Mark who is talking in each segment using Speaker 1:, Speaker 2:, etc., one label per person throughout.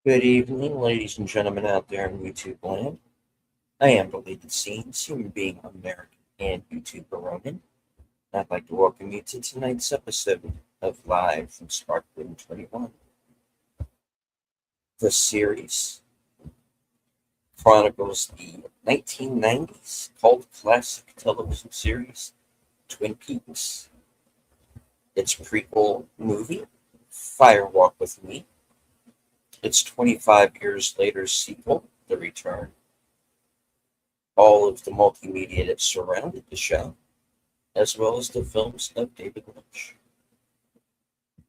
Speaker 1: Good evening, ladies and gentlemen out there in YouTube land. I am Deleted Scenes, human being American and YouTuber Roman. I'd like to welcome you to tonight's episode of Live from Sparkwood 21. The series chronicles the 1990s cult classic television series Twin Peaks. Its prequel movie, Fire Walk with Me, its 25 years later sequel, The Return, all of the multimedia that surrounded the show, as well as the films of David Lynch. I'm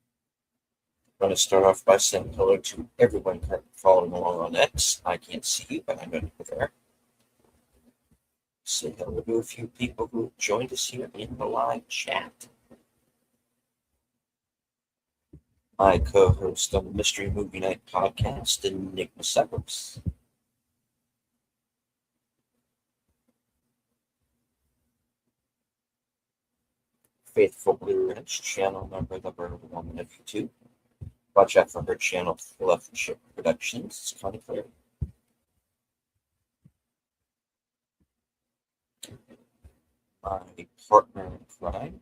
Speaker 1: going to start off by saying hello to everyone following along on X. I can't see you, but I know you're there. Say hello to a few people who joined us here in the live chat. My co-host on the Mystery Movie Night podcast, Enigma Severs. Faithful Blue Ridge, channel member, the Bird Woman of YouTube. Watch out for her channel, Fluff Ship Productions. It's kind of clear. My partner in crime,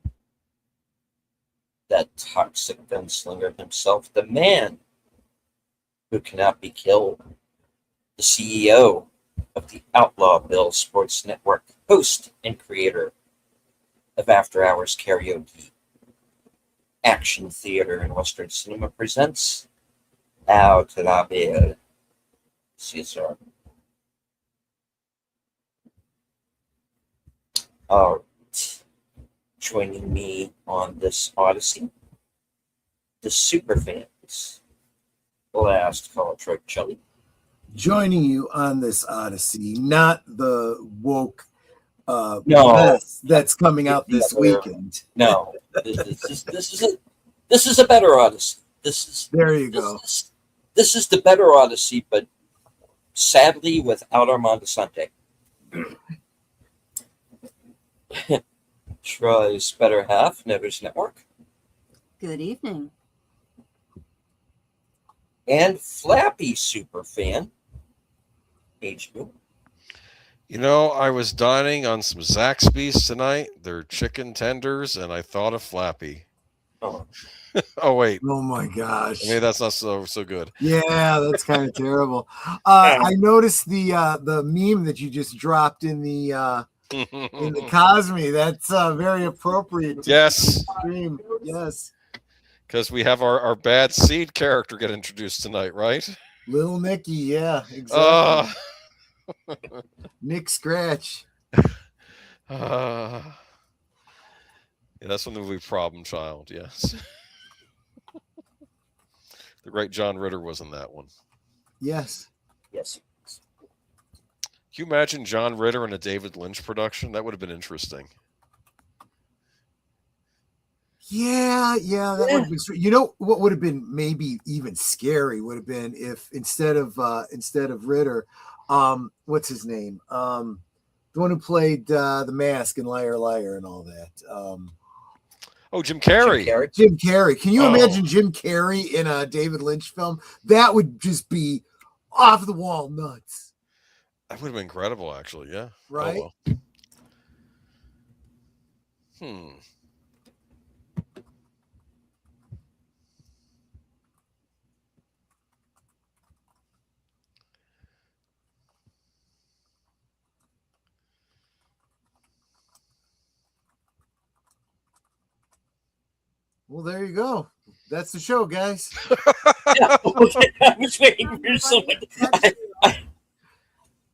Speaker 1: that toxic gunslinger himself, the man who cannot be killed, the CEO of the Outlaw Bill Sports Network, host and creator of After Hours Karaoke, Action Theater and Western Cinema presents Out la Belle Cesar. All right. Joining me on this Odyssey, the superfans, last call Troy Chili.
Speaker 2: Joining you on this Odyssey, not the woke
Speaker 1: mess
Speaker 2: that's coming out this weekend.
Speaker 1: No, this is a better Odyssey.
Speaker 2: There you go.
Speaker 1: This is the better Odyssey, but sadly without Armando Sante. Troy's better half, Nevers Network.
Speaker 3: Good evening.
Speaker 1: And Flappy superfan, HB.
Speaker 4: You know, I was dining on some Zaxby's tonight. They're chicken tenders, and I thought of Flappy.
Speaker 1: Oh,
Speaker 4: Oh wait.
Speaker 2: Oh my gosh.
Speaker 4: Maybe that's not so good.
Speaker 2: Yeah, that's kind of terrible. I noticed the meme that you just dropped in the Cosme. That's very appropriate.
Speaker 4: Yes.
Speaker 2: Stream. Yes.
Speaker 4: Because we have our bad seed character get introduced tonight, right?
Speaker 2: Little Nicky, yeah, exactly. Nick Scratch.
Speaker 4: Yeah, that's from the movie Problem Child, yes. The great John Ritter was in that one.
Speaker 2: Yes.
Speaker 1: yes.
Speaker 4: Can you imagine John Ritter in a David Lynch production? That would have been interesting.
Speaker 2: Yeah, that would have been. You know what would have been maybe even scary would have been if instead of Ritter, what's his name? The one who played the Mask and Liar Liar and all that.
Speaker 4: Jim Carrey.
Speaker 2: Jim Carrey. Can you imagine Jim Carrey in a David Lynch film? That would just be off the wall nuts.
Speaker 4: That would have been incredible, actually. Yeah.
Speaker 2: Right.
Speaker 4: Oh, well.
Speaker 2: Well, there you go. That's the show, guys.
Speaker 1: Yeah, okay. I was waiting for someone.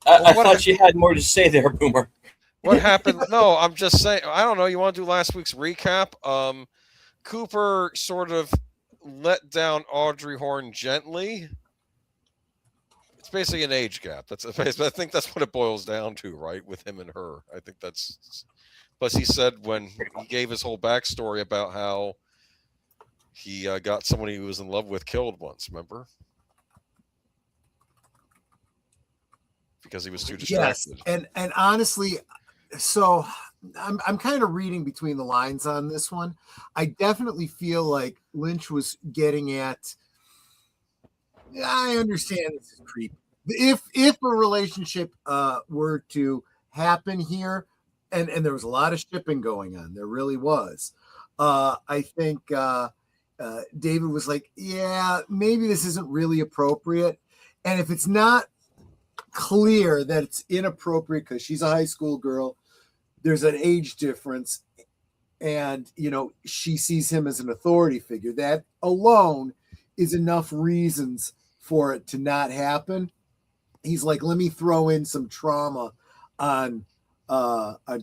Speaker 1: I thought you had more to say there, Boomer.
Speaker 4: What happened? No, I'm just saying. I don't know. You want to do last week's recap? Cooper sort of let down Audrey Horne gently. It's basically an age gap. I think that's what it boils down to, right? With him and her. I think that's. Plus, he said when he gave his whole backstory about how he got someone he was in love with killed once. Remember? Because he was too distracted.
Speaker 2: Yes, and honestly, so I'm kind of reading between the lines on this one. I definitely feel like Lynch was getting at I understand this is creepy. If a relationship were to happen here, and there was a lot of shipping going on, there really was. I think David was like, yeah, maybe this isn't really appropriate. And if it's not clear that it's inappropriate because she's a high school girl, there's an age difference, and she sees him as an authority figure, that alone is enough reasons for it to not happen. He's like, let me throw in some trauma on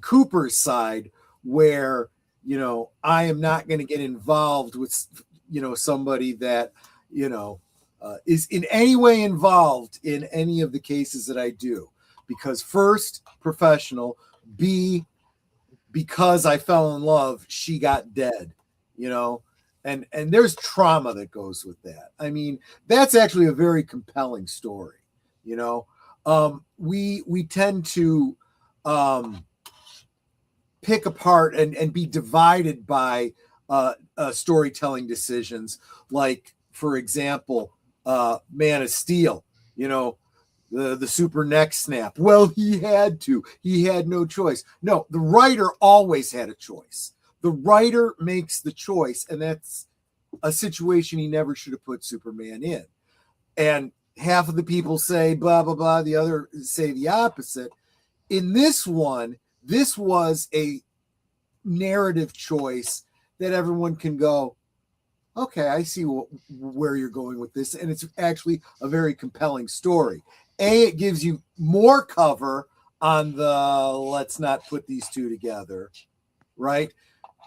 Speaker 2: Cooper's side, where I am not going to get involved with somebody that is in any way involved in any of the cases that I do, because first, professional, B, because I fell in love, she got dead, and there's trauma that goes with that. I mean, that's actually a very compelling story. We tend to pick apart and be divided by storytelling decisions, like, for example, Man of Steel, the super neck snap. Well, he had no choice. No, the writer always had a choice. The writer makes the choice, and that's a situation he never should have put Superman in. And half of the people say blah, blah, blah. The other say the opposite. In this one, this was a narrative choice that everyone can go, okay, I see where you're going with this. And it's actually a very compelling story. A, it gives you more cover on the let's not put these two together, right?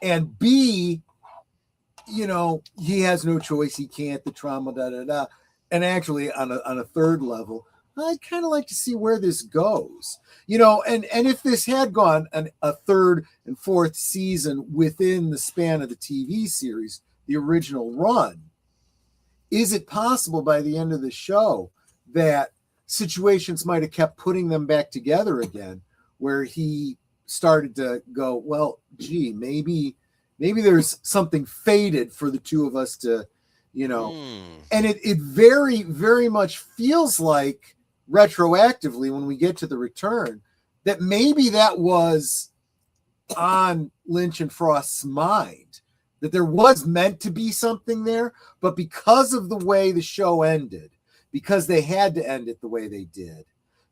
Speaker 2: And B, he has no choice. He can't, the trauma, da-da-da. And actually, on a third level, I'd kind of like to see where this goes. And if this had gone a third and fourth season within the span of the TV series, the original run, is it possible by the end of the show that situations might have kept putting them back together again, where he started to go, well, gee, maybe there's something fated for the two of us to, and it very, very much feels like retroactively when we get to the return that maybe that was on Lynch and Frost's mind, that there was meant to be something there, but because of the way the show ended, because they had to end it the way they did,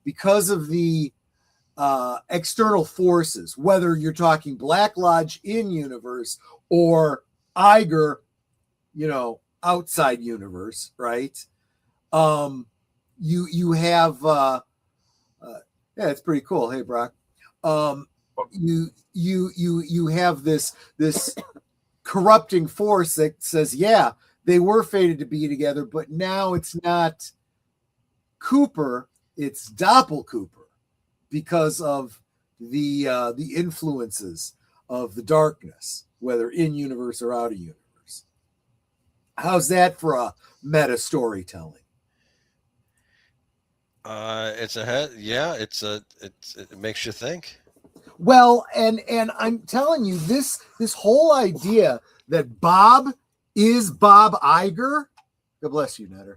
Speaker 2: because of the external forces, whether you're talking Black Lodge in universe or Iger, outside universe, right? You have yeah, it's pretty cool. Hey, Brock. You have this corrupting force that says, yeah, they were fated to be together, but now it's not Cooper, it's Doppel Cooper, because of the influences of the darkness, whether in universe or out of universe. How's that for a meta storytelling?
Speaker 4: It's a head. Yeah, it makes you think.
Speaker 2: Well, and I'm telling you, this whole idea that Bob is Bob Iger, God bless you, Netter,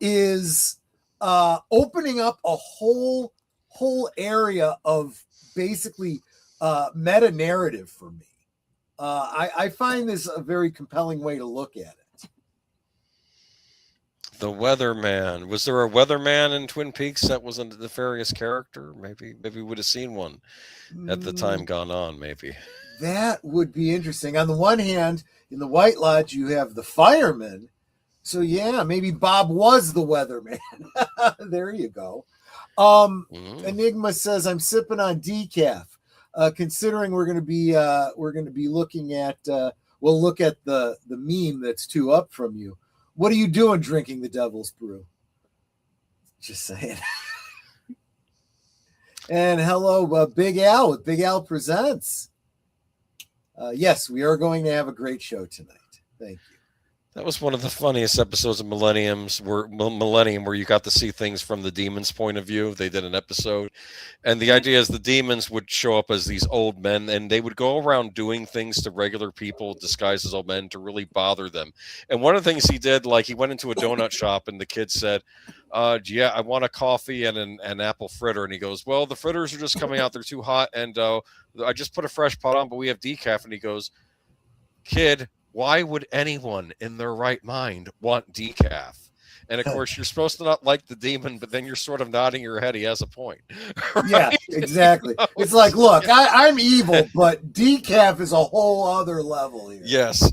Speaker 2: is opening up a whole area of basically meta narrative for me. I find this a very compelling way to look at it.
Speaker 4: The Weatherman. Was there a Weatherman in Twin Peaks that was a nefarious character? Maybe we would have seen one at the time gone on, maybe.
Speaker 2: That would be interesting. On the one hand, in the White Lodge, you have the firemen. So, yeah, maybe Bob was the Weatherman. There you go. Enigma says, I'm sipping on decaf. Considering we're going to be looking at, we'll look at the meme that's 2 up from you. What are you doing drinking the Devil's Brew? Just saying. And hello, Big Al with Big Al Presents. Yes, we are going to have a great show tonight. Thank you.
Speaker 4: That was one of the funniest episodes of Millennium where you got to see things from the demons' point of view. They did an episode, and the idea is the demons would show up as these old men, and they would go around doing things to regular people disguised as old men to really bother them. And one of the things he did, like he went into a donut shop, and the kid said, "Yeah, I want a coffee and an apple fritter." And he goes, "Well, the fritters are just coming out; they're too hot, and I just put a fresh pot on, but we have decaf." And he goes, "Kid, why would anyone in their right mind want decaf?" And of course, you're supposed to not like the demon, but then you're sort of nodding your head. He has a point. Right?
Speaker 2: Yeah, exactly. It's like, look, I'm evil, but decaf is a whole other level here.
Speaker 4: Yes.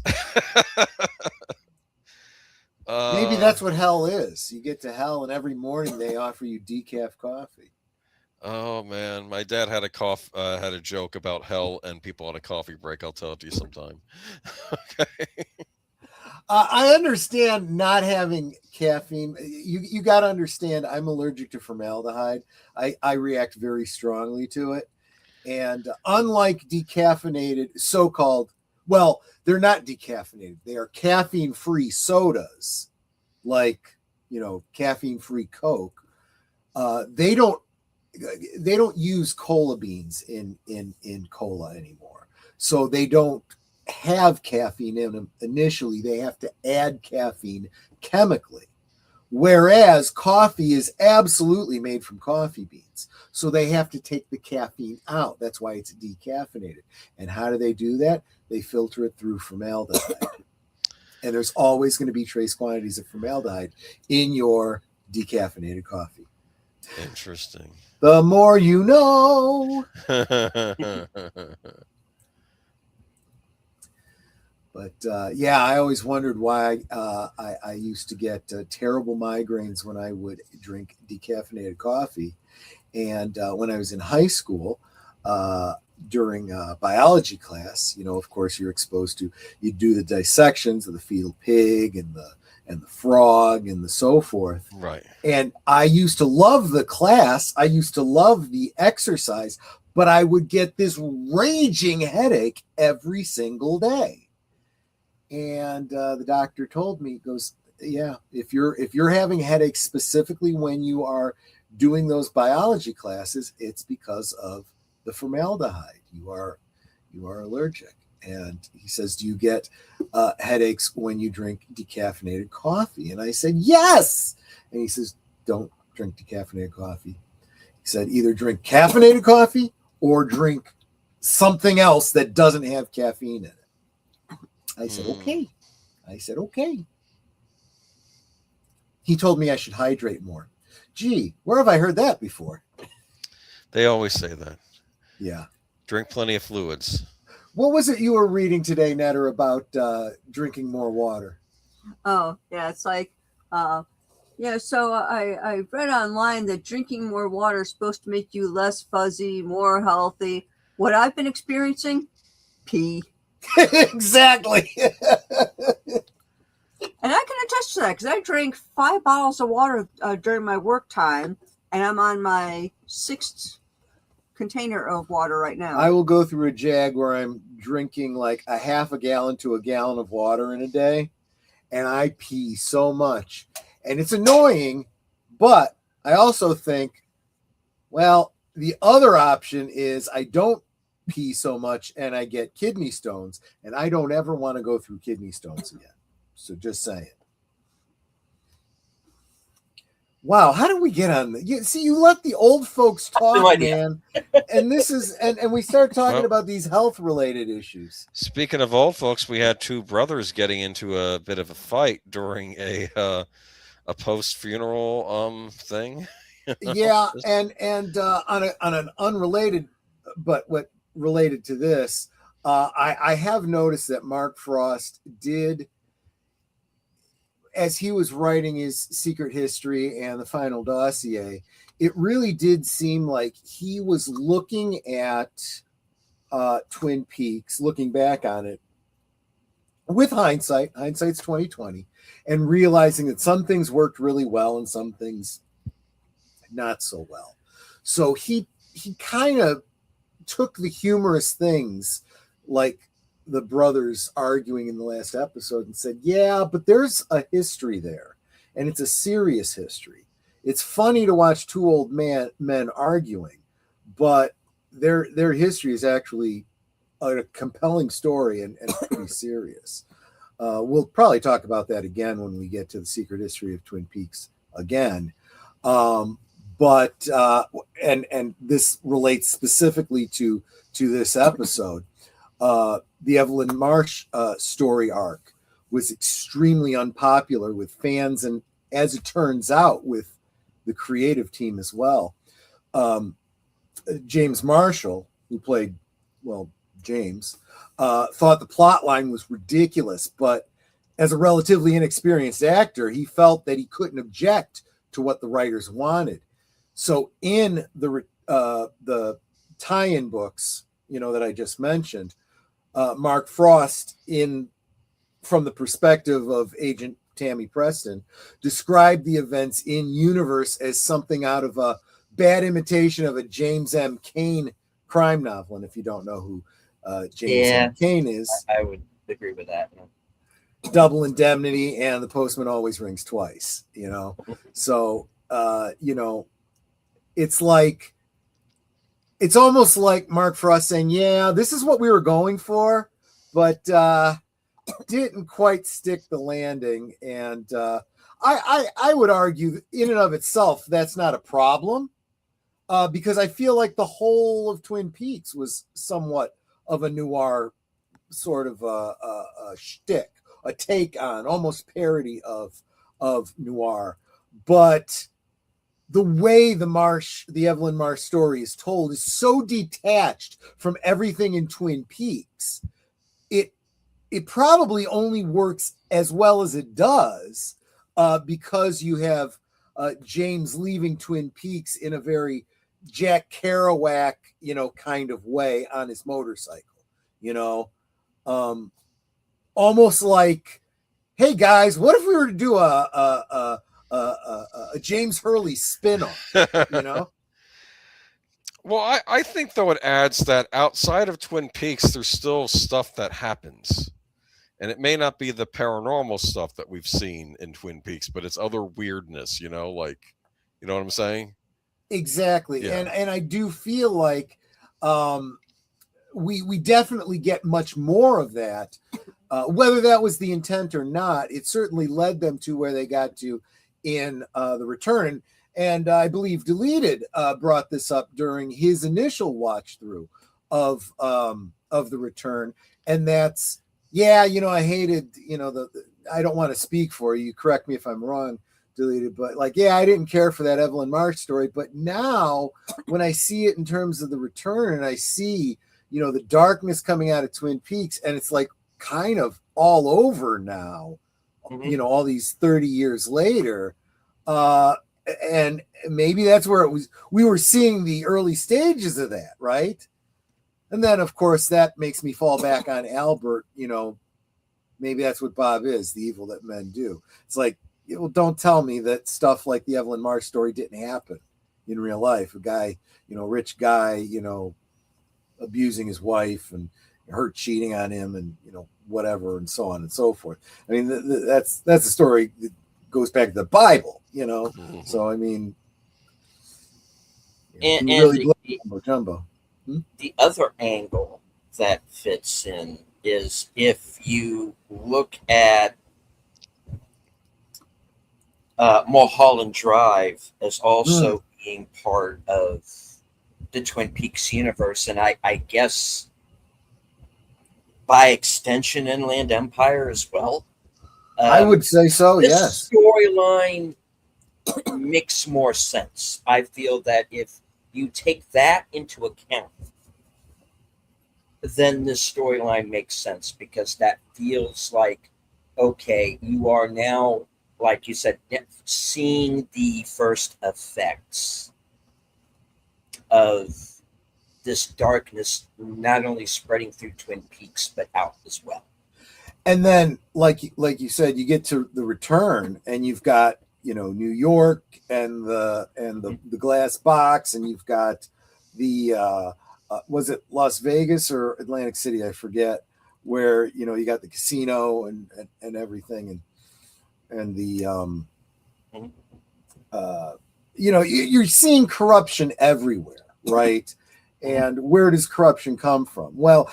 Speaker 2: Maybe that's what hell is. You get to hell, and every morning they offer you decaf coffee.
Speaker 4: Oh man, my dad had a joke about hell and people on a coffee break. I'll tell it to you sometime. Okay.
Speaker 2: I understand not having caffeine. You got to understand, I'm allergic to formaldehyde. I react very strongly to it. And unlike decaffeinated so-called, well, they're not decaffeinated. They are caffeine-free sodas, like, caffeine-free Coke. They don't use cola beans in cola anymore. So they don't have caffeine in them initially. They have to add caffeine chemically. Whereas coffee is absolutely made from coffee beans. So they have to take the caffeine out. That's why it's decaffeinated. And how do they do that? They filter it through formaldehyde. And there's always going to be trace quantities of formaldehyde in your decaffeinated coffee.
Speaker 4: Interesting.
Speaker 2: The more you know. But yeah, I always wondered why I used to get terrible migraines when I would drink decaffeinated coffee. And when I was in high school, during biology class, of course, you're exposed to, you do the dissections of the fetal pig and the frog and the so forth.
Speaker 4: Right.
Speaker 2: And I used to love the class. I used to love the exercise, but I would get this raging headache every single day. And the doctor told me, goes, yeah, if you're having headaches specifically when you are doing those biology classes, it's because of the formaldehyde. You are allergic. And he says, do you get headaches when you drink decaffeinated coffee? And I said, yes. And he says, don't drink decaffeinated coffee. He said, either drink caffeinated coffee or drink something else that doesn't have caffeine in it. I said, okay. He told me I should hydrate more. Gee, where have I heard that before?
Speaker 4: They always say that.
Speaker 2: Yeah.
Speaker 4: Drink plenty of fluids.
Speaker 2: What was it you were reading today, Netter, about drinking more water?
Speaker 3: Oh, yeah. It's like, so I read online that drinking more water is supposed to make you less fuzzy, more healthy. What I've been experiencing, pee.
Speaker 2: Exactly.
Speaker 3: And I can attest to that because I drank 5 bottles of water during my work time, and I'm on my 6th container of water right now.
Speaker 2: I will go through a jag where I'm drinking like a half a gallon to a gallon of water in a day, and I pee so much. And it's annoying, but I also think, well, the other option is I don't pee so much and I get kidney stones, and I don't ever want to go through kidney stones again. So just saying. Wow, how did we get on that? You let the old folks talk, man. And this is and we start talking about these health related issues.
Speaker 4: Speaking of old folks, we had 2 brothers getting into a bit of a fight during a post funeral thing.
Speaker 2: Yeah, and on an unrelated, but what related to this, I have noticed that Mark Frost did, as he was writing his Secret History and the Final Dossier, it really did seem like he was looking at Twin Peaks, looking back on it with hindsight's 2020, and realizing that some things worked really well and some things not so well. So he kind of took the humorous things like the brothers arguing in the last episode and said, yeah, but there's a history there, and it's a serious history. It's funny to watch two old men arguing, but their history is actually a compelling story and pretty serious. We'll probably talk about that again when we get to the secret history of Twin Peaks again. But this relates specifically to this episode. The Evelyn Marsh story arc was extremely unpopular with fans, and as it turns out, with the creative team as well. James Marshall, who played, James, thought the plot line was ridiculous, but as a relatively inexperienced actor, he felt that he couldn't object to what the writers wanted. So in the tie-in books, that I just mentioned, Mark Frost, from the perspective of Agent Tammy Preston, described the events in universe as something out of a bad imitation of a James M. Cain crime novel. And if you don't know who James M. Cain is,
Speaker 1: I would agree with that.
Speaker 2: Double Indemnity and The Postman Always Rings Twice. So it's almost like Mark Frost saying, yeah, this is what we were going for, but didn't quite stick the landing. And I would argue in and of itself, that's not a problem, because I feel like the whole of Twin Peaks was somewhat of a noir sort of a shtick, a take on, almost parody of noir. But the way the Evelyn Marsh story is told is so detached from everything in Twin Peaks. It probably only works as well as it does because you have James leaving Twin Peaks in a very Jack Kerouac, kind of way on his motorcycle, almost like, hey guys, what if we were to do a James Hurley spin-off,
Speaker 4: Well, I think, though, it adds that outside of Twin Peaks, there's still stuff that happens. And it may not be the paranormal stuff that we've seen in Twin Peaks, but it's other weirdness, like, you know what I'm saying?
Speaker 2: Exactly.
Speaker 4: Yeah.
Speaker 2: And I do feel like we definitely get much more of that. Whether that was the intent or not, it certainly led them to where they got to in The Return. And I believe Deleted brought this up during his initial watch through of The Return. And that's, I hated, I don't want to speak for you. Correct me if I'm wrong, Deleted, but I didn't care for that Evelyn Marsh story. But now when I see it in terms of The Return and I see, the darkness coming out of Twin Peaks, and it's like kind of all over now, all these 30 years later. And maybe that's where it was. We were seeing the early stages of that, right? And then, of course, that makes me fall back on Albert. Maybe that's what Bob is, the evil that men do. It's like, don't tell me that stuff like the Evelyn Marsh story didn't happen in real life. A guy, rich guy, abusing his wife and her cheating on him and, whatever, and so on and so forth. I mean, that's a story that goes back to the Bible,
Speaker 4: Mm-hmm.
Speaker 2: So, I mean,
Speaker 1: And
Speaker 2: really Jumbo.
Speaker 1: The other angle that fits in is if you look at Mulholland Drive as also being part of the Twin Peaks universe, and I guess by extension Inland Empire as well.
Speaker 2: I would say so,
Speaker 1: this
Speaker 2: yes.
Speaker 1: Storyline makes more sense. I feel that if you take that into account, then this storyline makes sense, because that feels like, okay, you are now, like you said, seeing the first effects of this darkness not only spreading through Twin Peaks but out as well.
Speaker 2: And then, like you said, you get to The Return, and you've got New York and the glass box, and you've got the was it Las Vegas or Atlantic City? I forget where you got the casino and everything, and the you're seeing corruption everywhere, right? And where does corruption come from? Well,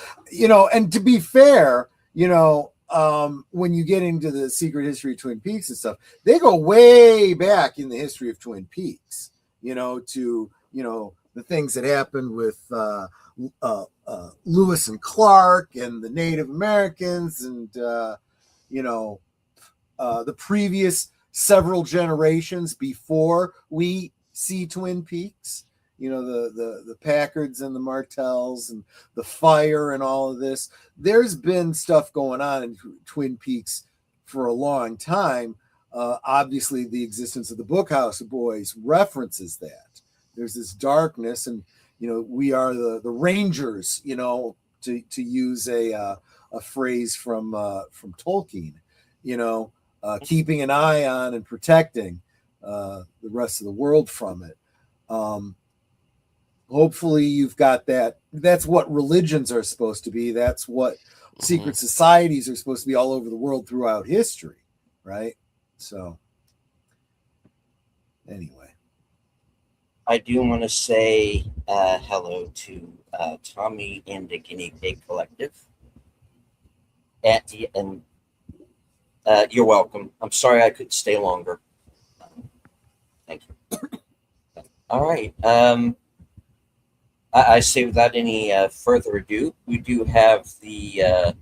Speaker 2: and to be fair, when you get into the secret history of Twin Peaks and stuff, they go way back in the history of Twin Peaks, to the things that happened with Lewis and Clark and the Native Americans, and the previous several generations before we see Twin Peaks. The Packards and the Martells and the fire and all of this. There's been stuff going on in Twin Peaks for a long time. Obviously, the existence of the Bookhouse Boys references that. There's this darkness, and we are the Rangers. To use a phrase from Tolkien. Keeping an eye on and protecting the rest of the world from it. Hopefully you've got that. That's what religions are supposed to be. That's what secret societies are supposed to be all over the world throughout history, right? So anyway,
Speaker 1: I do want to say hello to Tommy and the Guinea Pig Collective. And you're welcome. I'm sorry I could stay longer. Thank you. All right. I say without any further ado, we do have the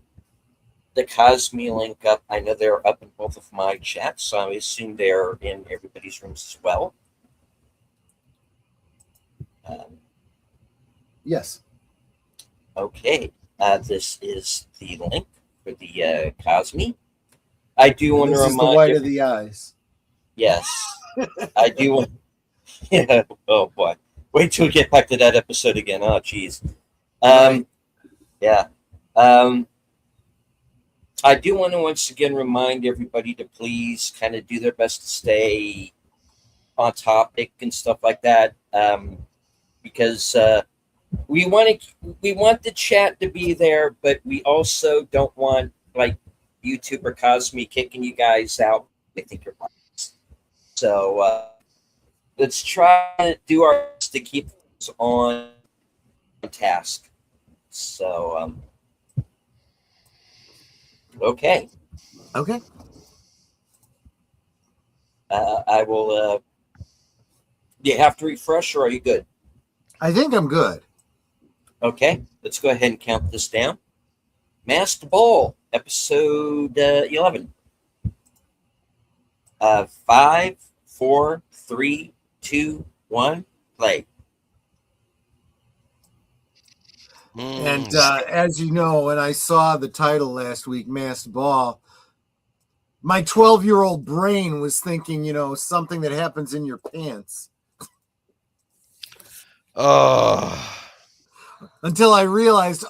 Speaker 1: Cosme link up. I know they're up in both of my chats, so I assume they're in everybody's rooms as well.
Speaker 2: Yes.
Speaker 1: Okay. This is the link for the Cosme. I do want to remind
Speaker 2: the white of the eyes.
Speaker 1: Yes. I do want. Yeah. Oh boy. Wait till we get back to that episode again. Oh, geez. Yeah. I do want to once again remind everybody to please kind of do their best to stay on topic and stuff like that, because we want the chat to be there, but we also don't want like YouTube or Cosme kicking you guys out. They think you're biased. So let's try to do our best to keep this on task. So, okay.
Speaker 2: Okay.
Speaker 1: I will. Do you have to refresh, or are you good?
Speaker 2: I think I'm good.
Speaker 1: Okay, let's go ahead and count this down. Masked Ball, episode 11. 5, 4, 3, 2, 1, play.
Speaker 2: And as you know, when I saw the title last week, Masked Ball, my 12-year-old brain was thinking, something that happens in your pants. Until I realized,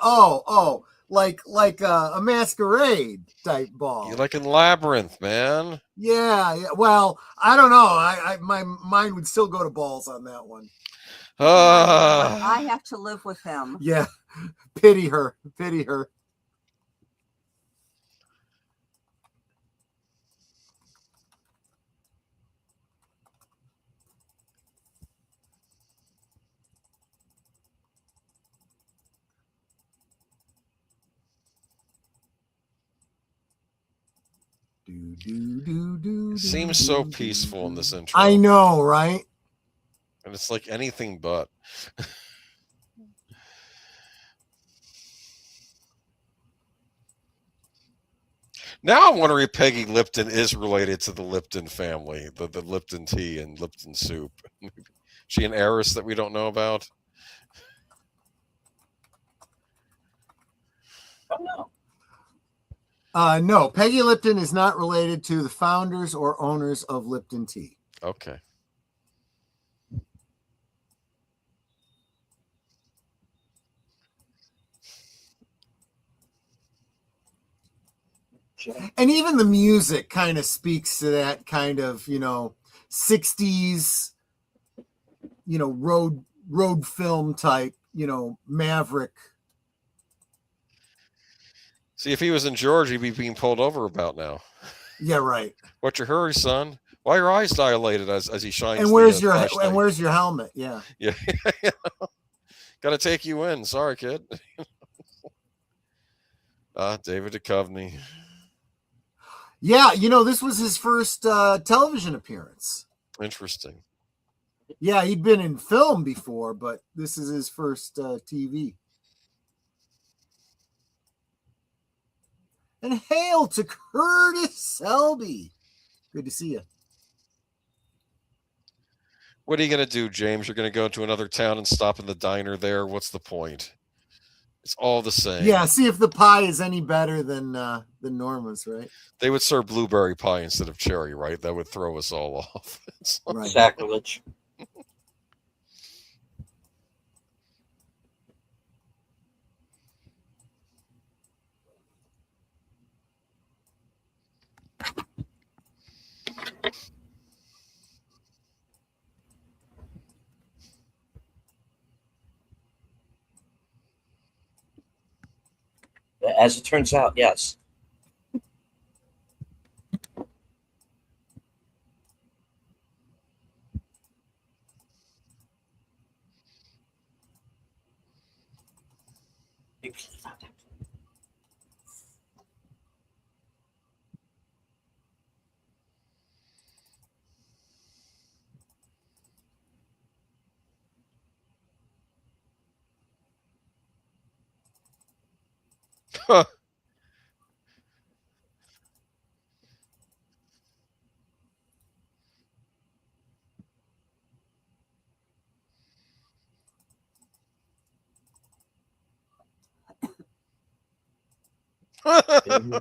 Speaker 2: like a masquerade type ball.
Speaker 4: You're like in Labyrinth, man.
Speaker 2: Yeah. Well, I don't know. My mind would still go to balls on that one.
Speaker 3: I have to live with him.
Speaker 2: Yeah. Pity her.
Speaker 4: Seems so peaceful in this intro.
Speaker 2: I know, right?
Speaker 4: And it's like anything but. Now I'm wondering if Peggy Lipton is related to the Lipton family, the Lipton tea and Lipton soup. She an heiress that we don't know about?
Speaker 1: Oh, no.
Speaker 2: No, Peggy Lipton is not related to the founders or owners of Lipton Tea.
Speaker 4: Okay.
Speaker 2: And even the music kind of speaks to that kind of, 60s, road film type, Maverick.
Speaker 4: See, if he was in Georgia, he'd be being pulled over about now.
Speaker 2: Yeah, right.
Speaker 4: What's your hurry, son? Why are your eyes dilated as he shines?
Speaker 2: And where's
Speaker 4: the,
Speaker 2: your
Speaker 4: flashlight?
Speaker 2: and where's your helmet? Yeah.
Speaker 4: Yeah. Got to take you in. Sorry, kid. David Duchovny.
Speaker 2: Yeah, this was his first television appearance.
Speaker 4: Interesting.
Speaker 2: Yeah, he'd been in film before, but this is his first TV. And hail to Curtis Selby. Good to see you.
Speaker 4: What are you going to do, James? You're going to go to another town and stop in the diner there? What's the point? It's all the same.
Speaker 2: Yeah, see if the pie is any better than Norma's, right?
Speaker 4: They would serve blueberry pie instead of cherry, right? That would throw us all off.
Speaker 2: Right.
Speaker 1: Sacrilege. As it turns out, yes.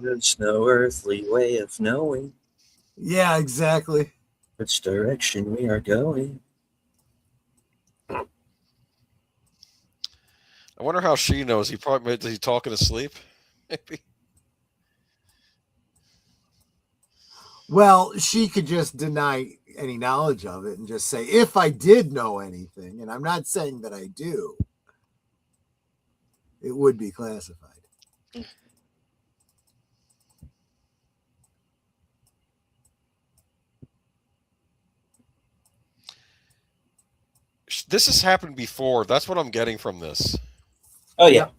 Speaker 1: There's no earthly way of knowing
Speaker 2: Yeah, exactly.
Speaker 1: which direction we are going.
Speaker 4: I wonder how she knows. Does he talk in his sleep? Maybe.
Speaker 2: Well, she could just deny any knowledge of it and just say, if I did know anything, and I'm not saying that I do, it would be classified.
Speaker 4: This has happened before. That's what I'm getting from this.
Speaker 1: Oh, yeah.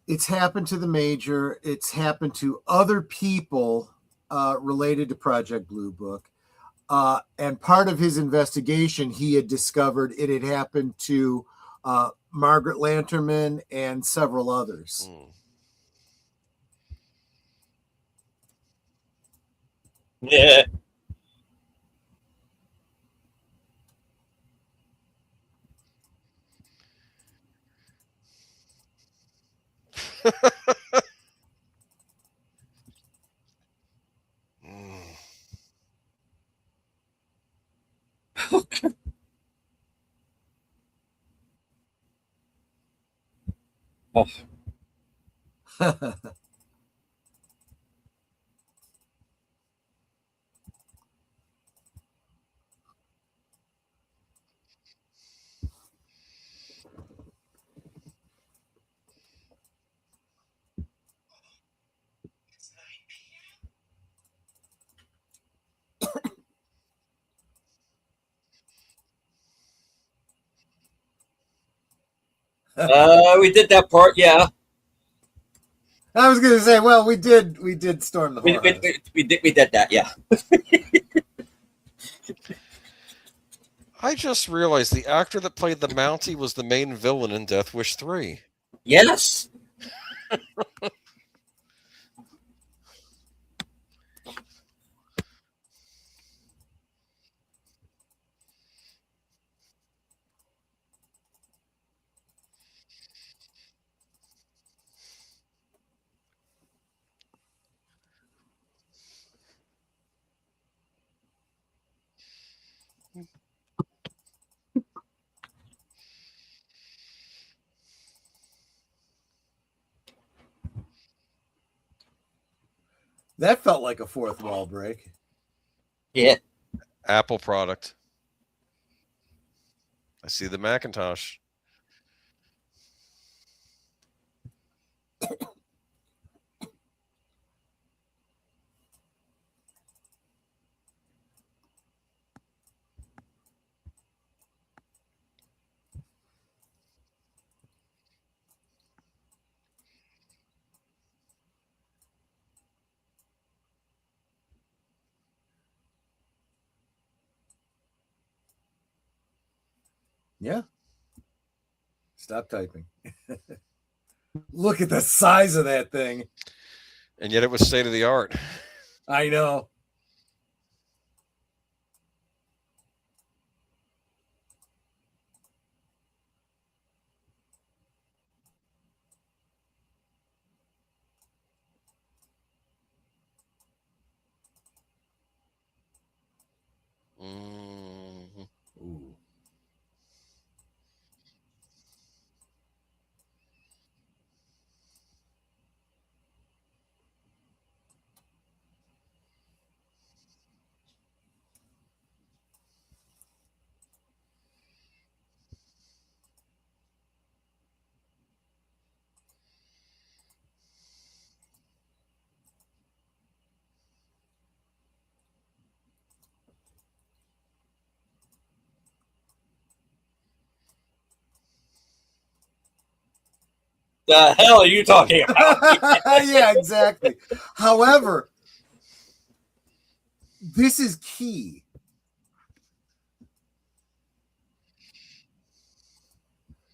Speaker 2: It's happened to the Major. It's happened to other people related to Project Blue Book. And part of his investigation, he had discovered it had happened to Margaret Lanterman and several others.
Speaker 1: Yeah. Oh. We did that part, yeah.
Speaker 2: I was going to say, well, we did storm the whorehouse.
Speaker 1: We did that, yeah.
Speaker 4: I just realized the actor that played the Mountie was the main villain in Death Wish 3.
Speaker 1: Yes.
Speaker 2: That felt like a fourth wall break.
Speaker 1: Yeah.
Speaker 4: Apple product. I see the Macintosh.
Speaker 2: Yeah. Stop typing. Look at the size of that thing.
Speaker 4: And yet it was state of the art.
Speaker 2: I know.
Speaker 4: Mhm.
Speaker 2: Ooh.
Speaker 1: The hell are you talking about?
Speaker 2: Yeah, exactly. However, this is key.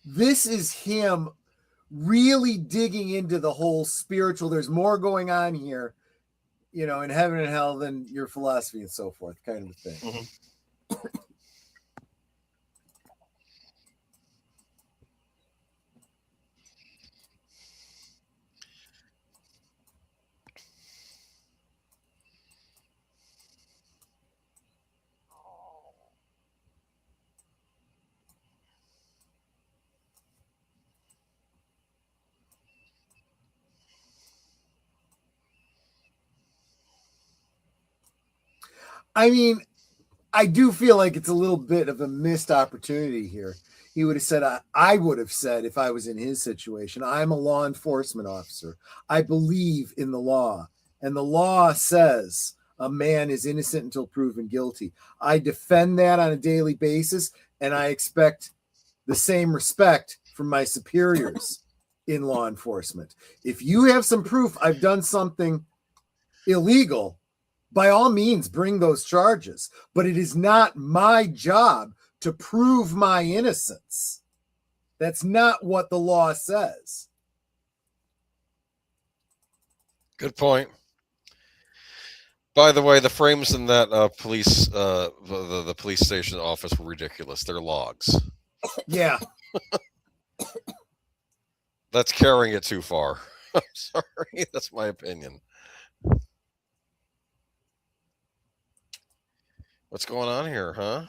Speaker 2: This is him really digging into the whole spiritual. There's more going on here, in heaven and hell than your philosophy and so forth, kind of a thing.
Speaker 1: Mhm.
Speaker 2: I mean, I do feel like it's a little bit of a missed opportunity here. He would have said, I would have said, if I was in his situation, I'm a law enforcement officer. I believe in the law. And the law says a man is innocent until proven guilty. I defend that on a daily basis, and I expect the same respect from my superiors in law enforcement. If you have some proof I've done something illegal, by all means, bring those charges. But it is not my job to prove my innocence. That's not what the law says.
Speaker 4: Good point. By the way, the frames in that police the police station office were ridiculous. They're logs.
Speaker 2: Yeah.
Speaker 4: That's carrying it too far. I'm sorry. That's my opinion. What's going on here, huh?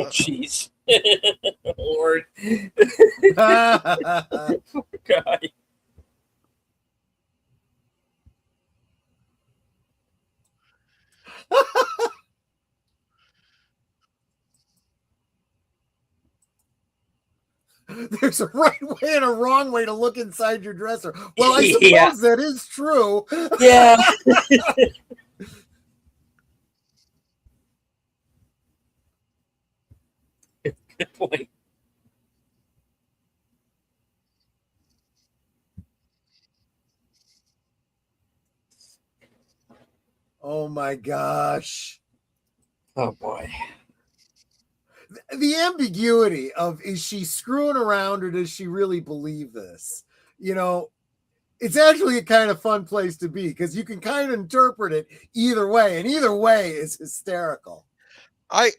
Speaker 1: Jeez. Lord. Poor guy.
Speaker 2: There's a right way and a wrong way to look inside your dresser. Well, I suppose
Speaker 1: Yeah.
Speaker 2: that is true.
Speaker 1: Yeah. Good point.
Speaker 2: Oh my gosh.
Speaker 1: Oh boy.
Speaker 2: The ambiguity of, is she screwing around or does she really believe this? It's actually a kind of fun place to be because you can kind of interpret it either way, and either way is hysterical.
Speaker 4: I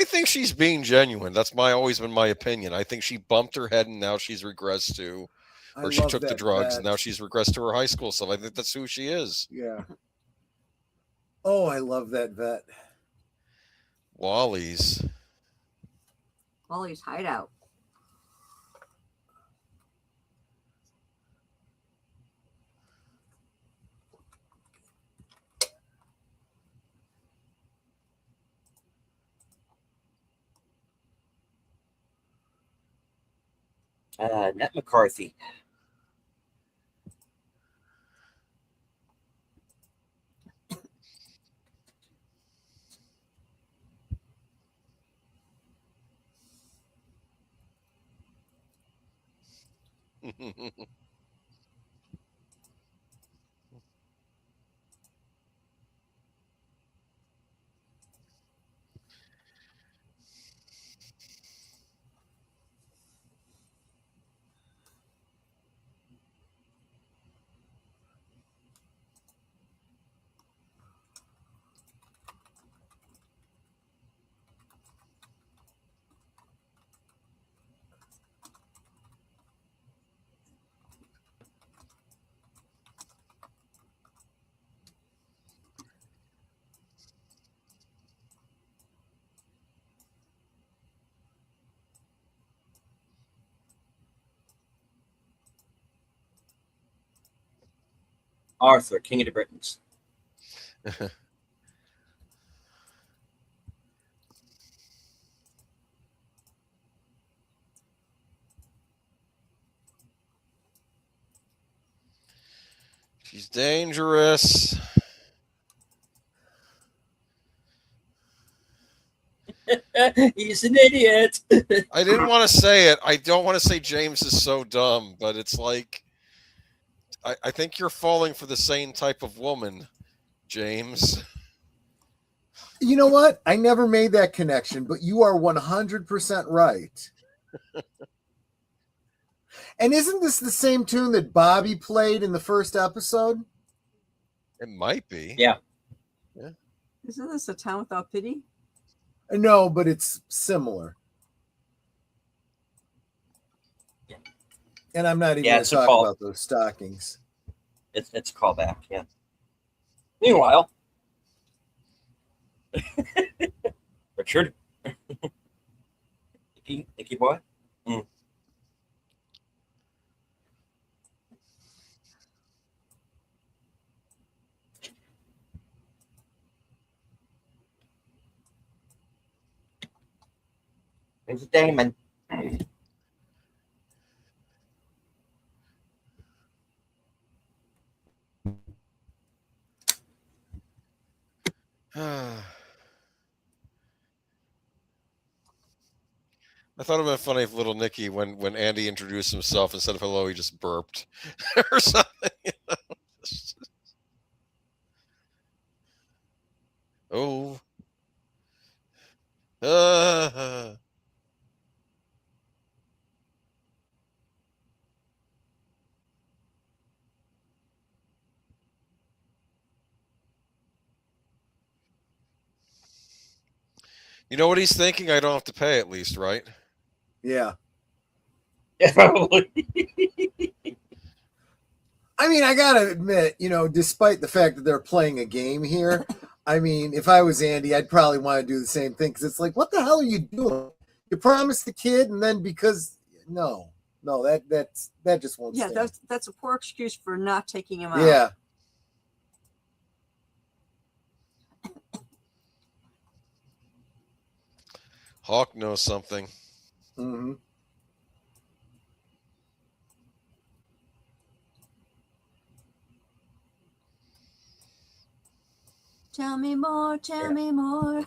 Speaker 4: think she's being genuine. That's always been my opinion. I think she bumped her head and now she's regressed to, or she took the drugs and now she's regressed to her high school stuff. I think that's who she is.
Speaker 2: Yeah. Oh, I love that vet.
Speaker 4: Wally's
Speaker 3: hideout.
Speaker 1: Nat McCarthy. Arthur, King of the Britons.
Speaker 4: She's dangerous.
Speaker 1: He's an idiot.
Speaker 4: I didn't want to say it. I don't want to say James is so dumb, but it's like I think you're falling for the same type of woman, James.
Speaker 2: You know what? I never made that connection, but you are 100% right. And isn't this the same tune that Bobby played in the first episode?
Speaker 4: It might be.
Speaker 1: Yeah.
Speaker 3: Isn't this A Town Without Pity?
Speaker 2: No, but it's similar.
Speaker 1: Yeah.
Speaker 2: And I'm not even
Speaker 1: Yeah,
Speaker 2: going
Speaker 1: it's
Speaker 2: to
Speaker 1: a
Speaker 2: talk
Speaker 1: call.
Speaker 2: about those stockings.
Speaker 1: It's a callback, yeah. Meanwhile, Richard, Nicky boy. There's Damon.
Speaker 4: I thought it would have been funny if little Nicky, when Andy introduced himself, instead of hello, he just burped or something. You know? Oh. You know what he's thinking? I don't have to pay at least, right?
Speaker 2: Yeah.
Speaker 1: Yeah, probably.
Speaker 2: I mean, I got to admit, despite the fact that they're playing a game here, I mean, if I was Andy, I'd probably want to do the same thing because it's like, what the hell are you doing? You promised the kid, and then no, that just won't.
Speaker 3: Yeah,
Speaker 2: stand.
Speaker 3: that's a poor excuse for not taking him out.
Speaker 2: Yeah.
Speaker 4: Hawk knows something.
Speaker 2: Mm-hmm.
Speaker 3: Tell me more, tell me more.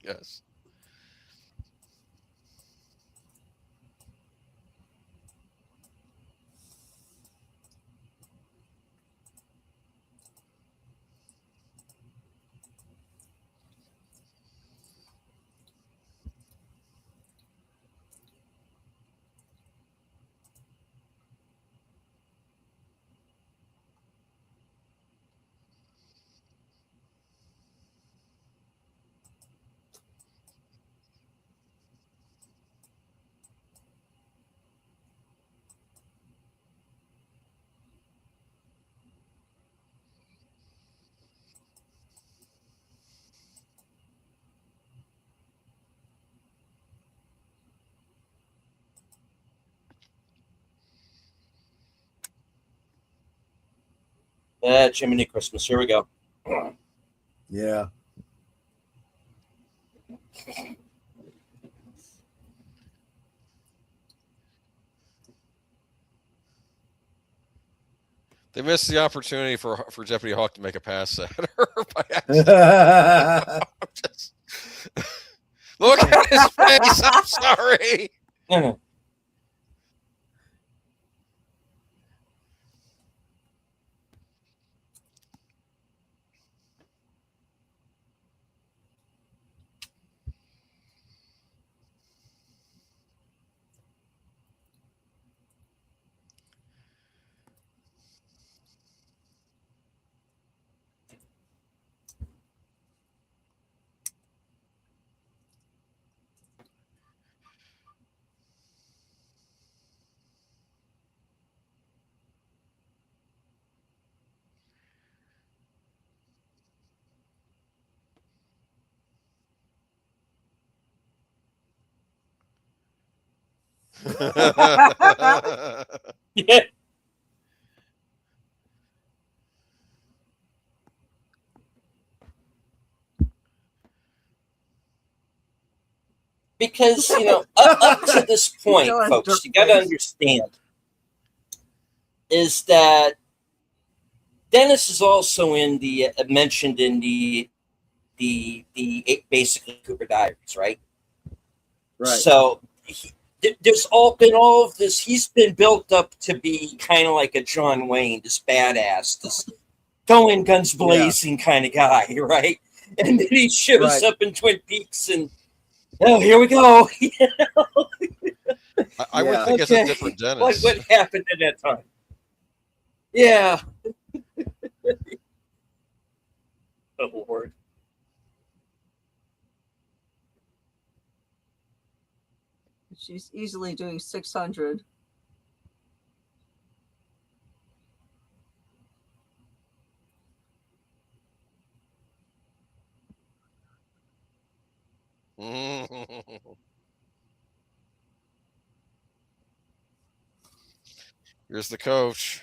Speaker 4: Yes.
Speaker 1: Jiminy Christmas. Here we go.
Speaker 2: Yeah.
Speaker 4: They missed the opportunity for Deputy Hawk to make a pass at her by accident. Just, look at his face. I'm sorry.
Speaker 1: No. Yeah. Because, up to this point,
Speaker 3: Still has
Speaker 1: folks,
Speaker 3: dirt
Speaker 1: you got to
Speaker 3: face.
Speaker 1: understand is that Dennis is also mentioned in the basically Cooper Diaries, right?
Speaker 2: Right.
Speaker 1: So there's been all of this. He's been built up to be kind of like a John Wayne, this badass, this going guns blazing kind of guy, right? And then he shows up in Twin Peaks and, oh, here we go.
Speaker 4: I would think it's a different Dennis.
Speaker 1: What happened at that time? Yeah. Oh, Lord.
Speaker 3: She's easily doing 600.
Speaker 4: Here's the coach.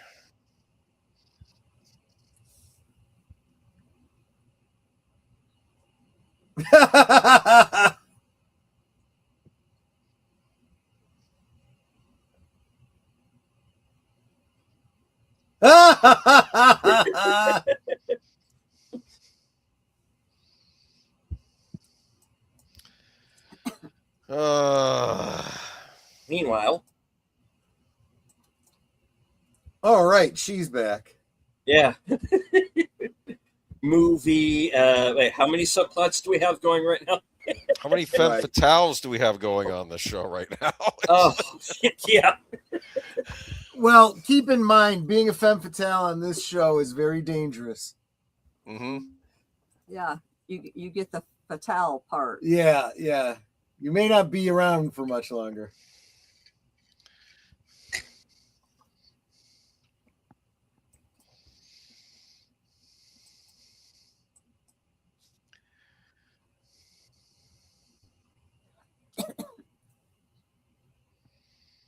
Speaker 1: Meanwhile,
Speaker 2: all right, she's back.
Speaker 1: Yeah. Movie. Wait, how many subplots do we have going right now?
Speaker 4: How many femme fatales do we have going on this show right now?
Speaker 1: Oh, yeah.
Speaker 2: Well, keep in mind, being a femme fatale on this show is very dangerous.
Speaker 4: Mm-hmm.
Speaker 3: Yeah, you get the fatale part.
Speaker 2: Yeah. You may not be around for much longer.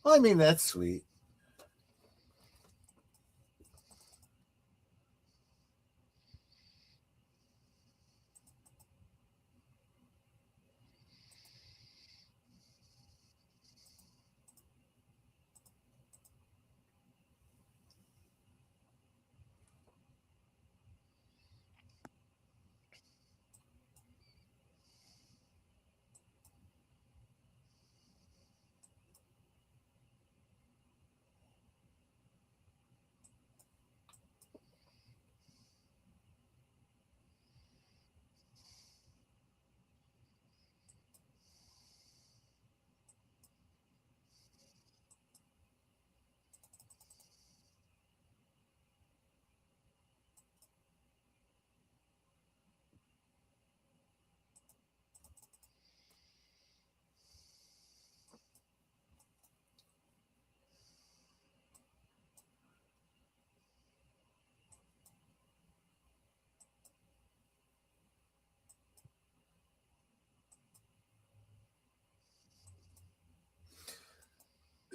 Speaker 2: I mean, that's sweet.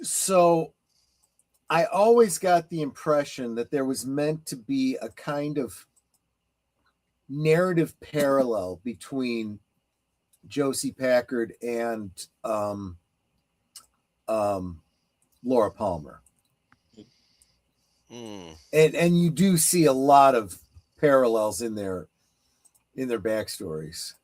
Speaker 2: So I always got the impression that there was meant to be a kind of narrative parallel between Josie Packard and Laura Palmer. And you do see a lot of parallels in their backstories.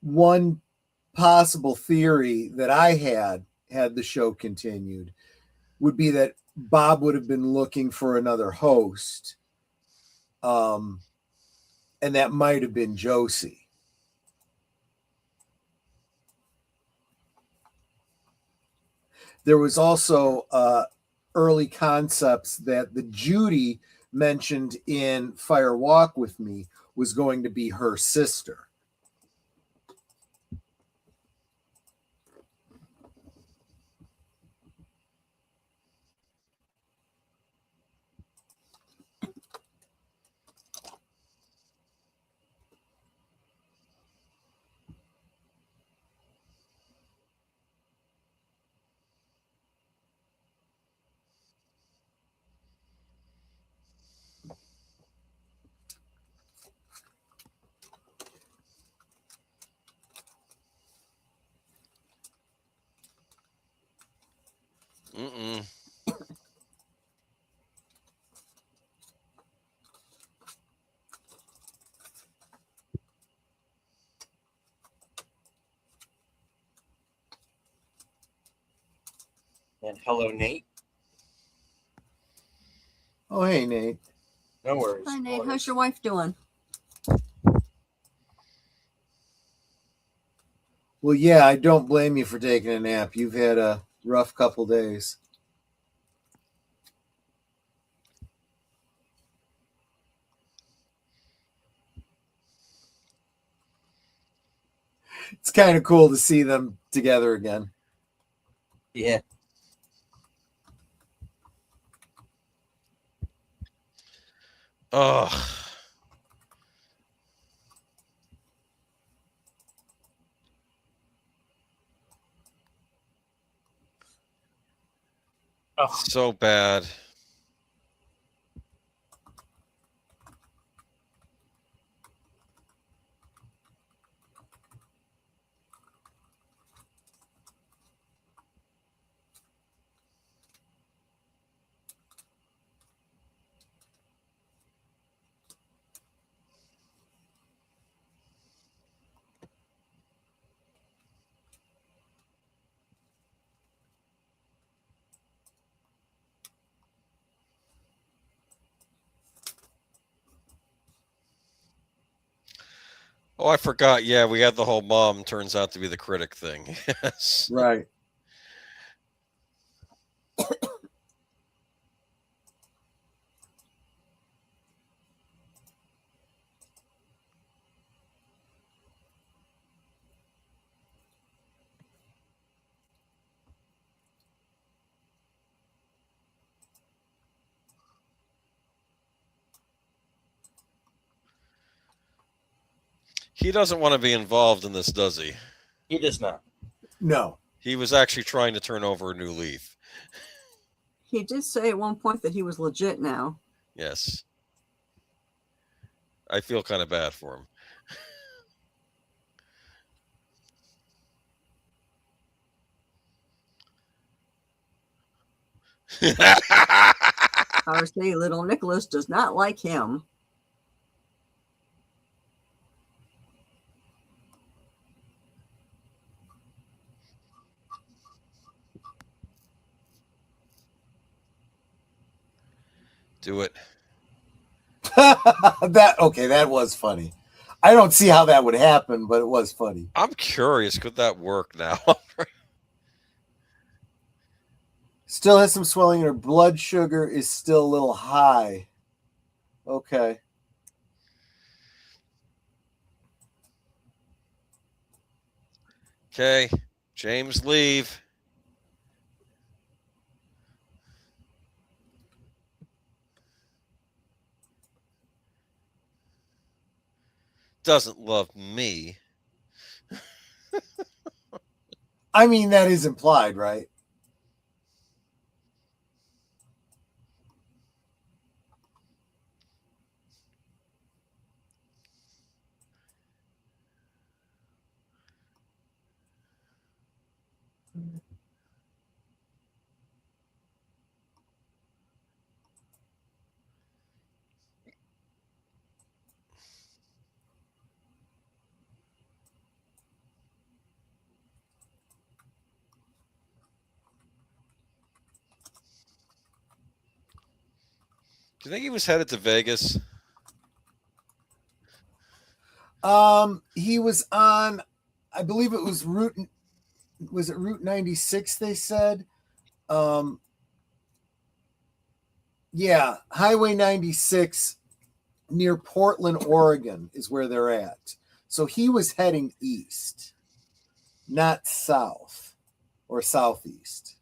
Speaker 2: One possible theory that I had the show continued would be that Bob would have been looking for another host, and that might have been Josie. There was also early concepts that the Judy mentioned in Fire Walk with Me was going to be her sister.
Speaker 1: And hello, Nate.
Speaker 2: Oh, hey, Nate.
Speaker 1: No worries.
Speaker 3: Hi, Nate. How's your wife doing?
Speaker 2: Well, yeah, I don't blame you for taking a nap. You've had a rough couple days. It's kind of cool to see them together again.
Speaker 1: Yeah.
Speaker 4: Ugh.
Speaker 1: Oh.
Speaker 4: So bad. Oh, I forgot. Yeah, we had the whole mom turns out to be the critic thing. Yes.
Speaker 2: Right.
Speaker 4: He doesn't want to be involved in this, does he?
Speaker 1: He does not.
Speaker 2: No.
Speaker 4: He was actually trying to turn over a new leaf.
Speaker 3: He did say at one point that he was legit now.
Speaker 4: Yes. I feel kind of bad for him.
Speaker 3: Our say little Nicholas does not like him.
Speaker 4: Do it.
Speaker 2: That was funny. I don't see how that would happen, but it was funny.
Speaker 4: I'm curious, could that work now?
Speaker 2: Still has some swelling, and her blood sugar is still a little high. Okay.
Speaker 4: Okay, James, leave. Doesn't love me.
Speaker 2: I mean, that is implied, right?
Speaker 4: Do you think he was headed to Vegas?
Speaker 2: He was on, I believe it was Route 96, they said? Yeah, Highway 96 near Portland, Oregon is where they're at. So he was heading east, not south or southeast.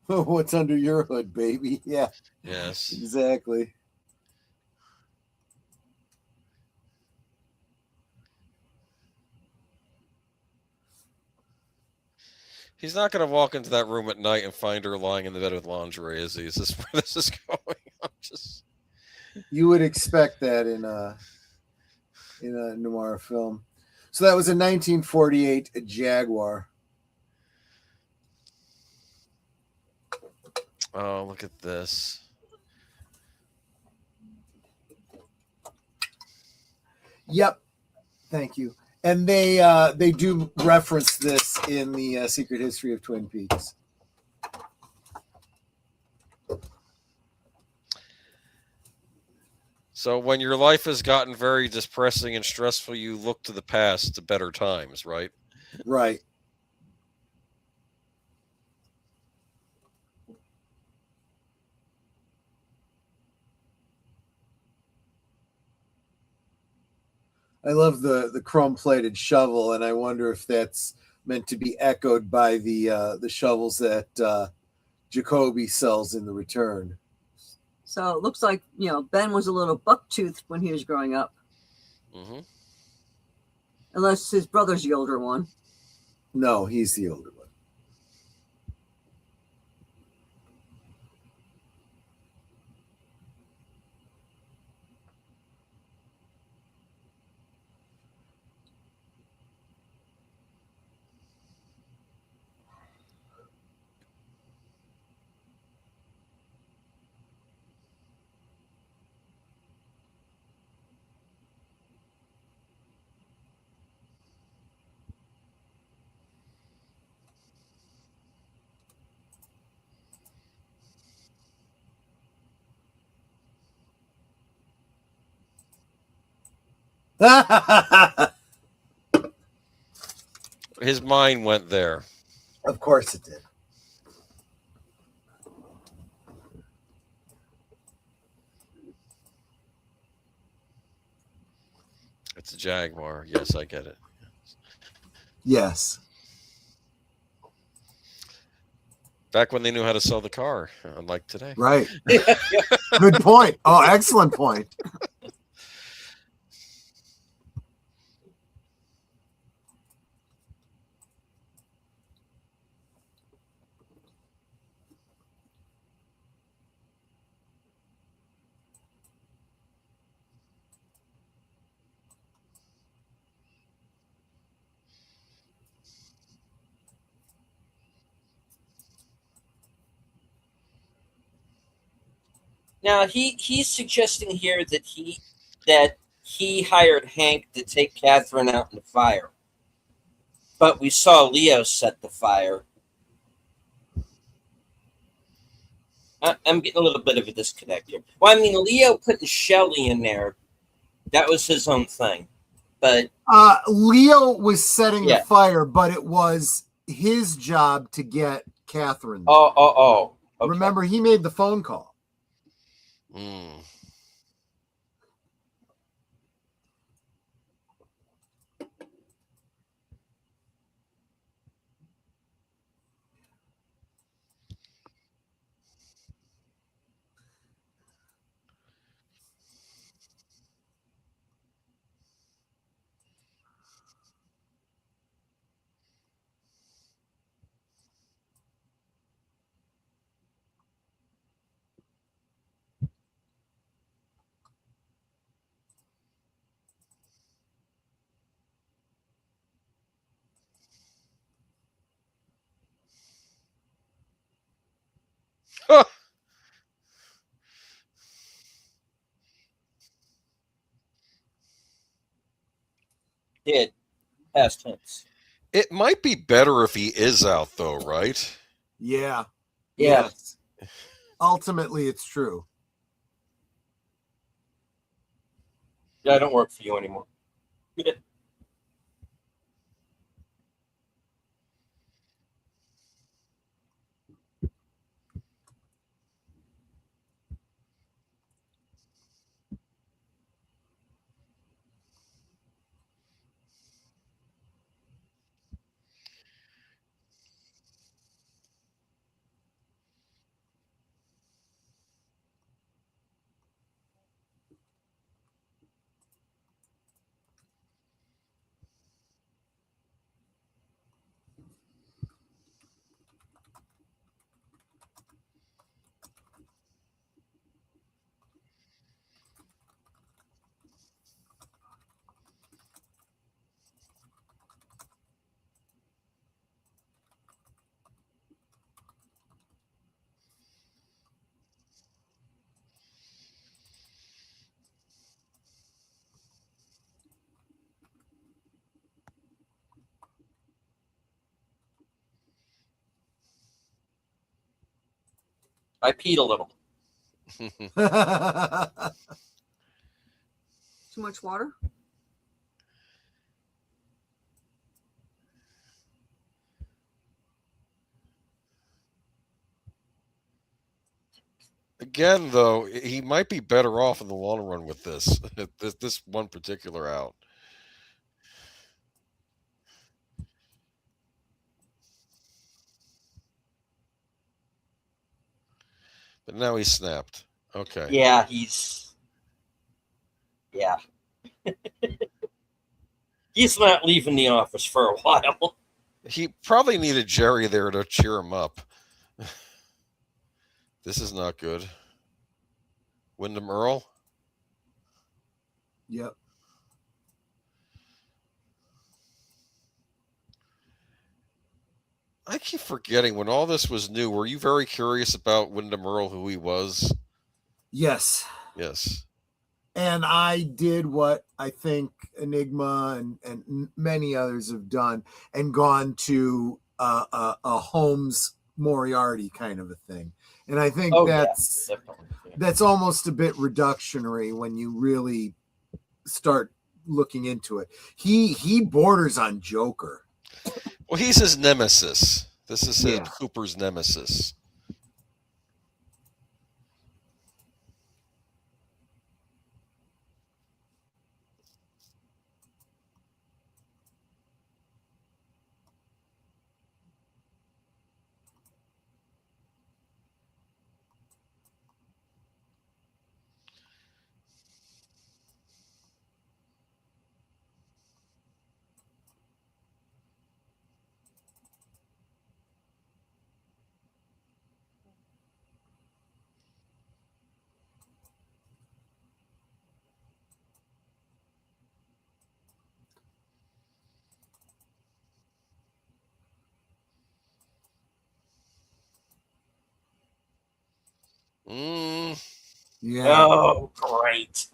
Speaker 2: What's under your hood, baby? Yeah.
Speaker 4: Yes.
Speaker 2: Exactly.
Speaker 4: He's not going to walk into that room at night and find her lying in the bed with lingerie, is he? Is this where this is going?
Speaker 2: You would expect that in a noir film. So that was a 1948 Jaguar.
Speaker 4: Oh, look at this.
Speaker 2: Yep. Thank you. And they do reference this in the Secret History of Twin Peaks.
Speaker 4: So when your life has gotten very depressing and stressful, you look to the past to better times, right?
Speaker 2: Right. I love the chrome-plated shovel, and I wonder if that's meant to be echoed by the shovels that Jacoby sells in The Return.
Speaker 3: So it looks like, Ben was a little buck-toothed when he was growing up.
Speaker 4: Mm-hmm.
Speaker 3: Unless his brother's the older one.
Speaker 2: No, he's the older one.
Speaker 4: His mind went there.
Speaker 2: Of course it did.
Speaker 4: It's a Jaguar. Yes, I get it.
Speaker 2: Yes.
Speaker 4: Back when they knew how to sell the car, unlike today.
Speaker 2: Right. Good point. Oh, excellent point.
Speaker 1: Now he's suggesting here that he hired Hank to take Catherine out in the fire, but we saw Leo set the fire. I'm getting a little bit of a disconnect here. Well, I mean, Leo putting Shelley in there, that was his own thing, but
Speaker 2: Leo was setting
Speaker 1: Yeah.
Speaker 2: the fire, but it was his job to get Catherine.
Speaker 1: oh. Okay.
Speaker 2: Remember, he made the phone call.
Speaker 4: Mm.
Speaker 1: Did. Past tense.
Speaker 4: It might be better if he is out, though, right?
Speaker 2: Yeah.
Speaker 1: Yeah.
Speaker 2: Yes. Ultimately, it's true.
Speaker 1: Yeah, I don't work for you anymore. I peed a little.
Speaker 3: Too much water?
Speaker 4: Again, though, he might be better off in the long run with this. This one particular out. But now he's snapped. Okay.
Speaker 1: Yeah, he's. Yeah. He's not leaving the office for a while.
Speaker 4: He probably needed Jerry there to cheer him up. This is not good. Wyndham Earl?
Speaker 2: Yep.
Speaker 4: I keep forgetting when all this was new. Were you very curious about Wyndham Earl, who he was?
Speaker 2: Yes.
Speaker 4: Yes.
Speaker 2: And I did what I think Enigma and many others have done and gone to a Holmes Moriarty kind of a thing. And I think that's almost a bit reductionary when you really start looking into it. He borders on Joker.
Speaker 4: Well, he's his nemesis. This is his Cooper's nemesis.
Speaker 2: Yeah.
Speaker 1: Oh, great.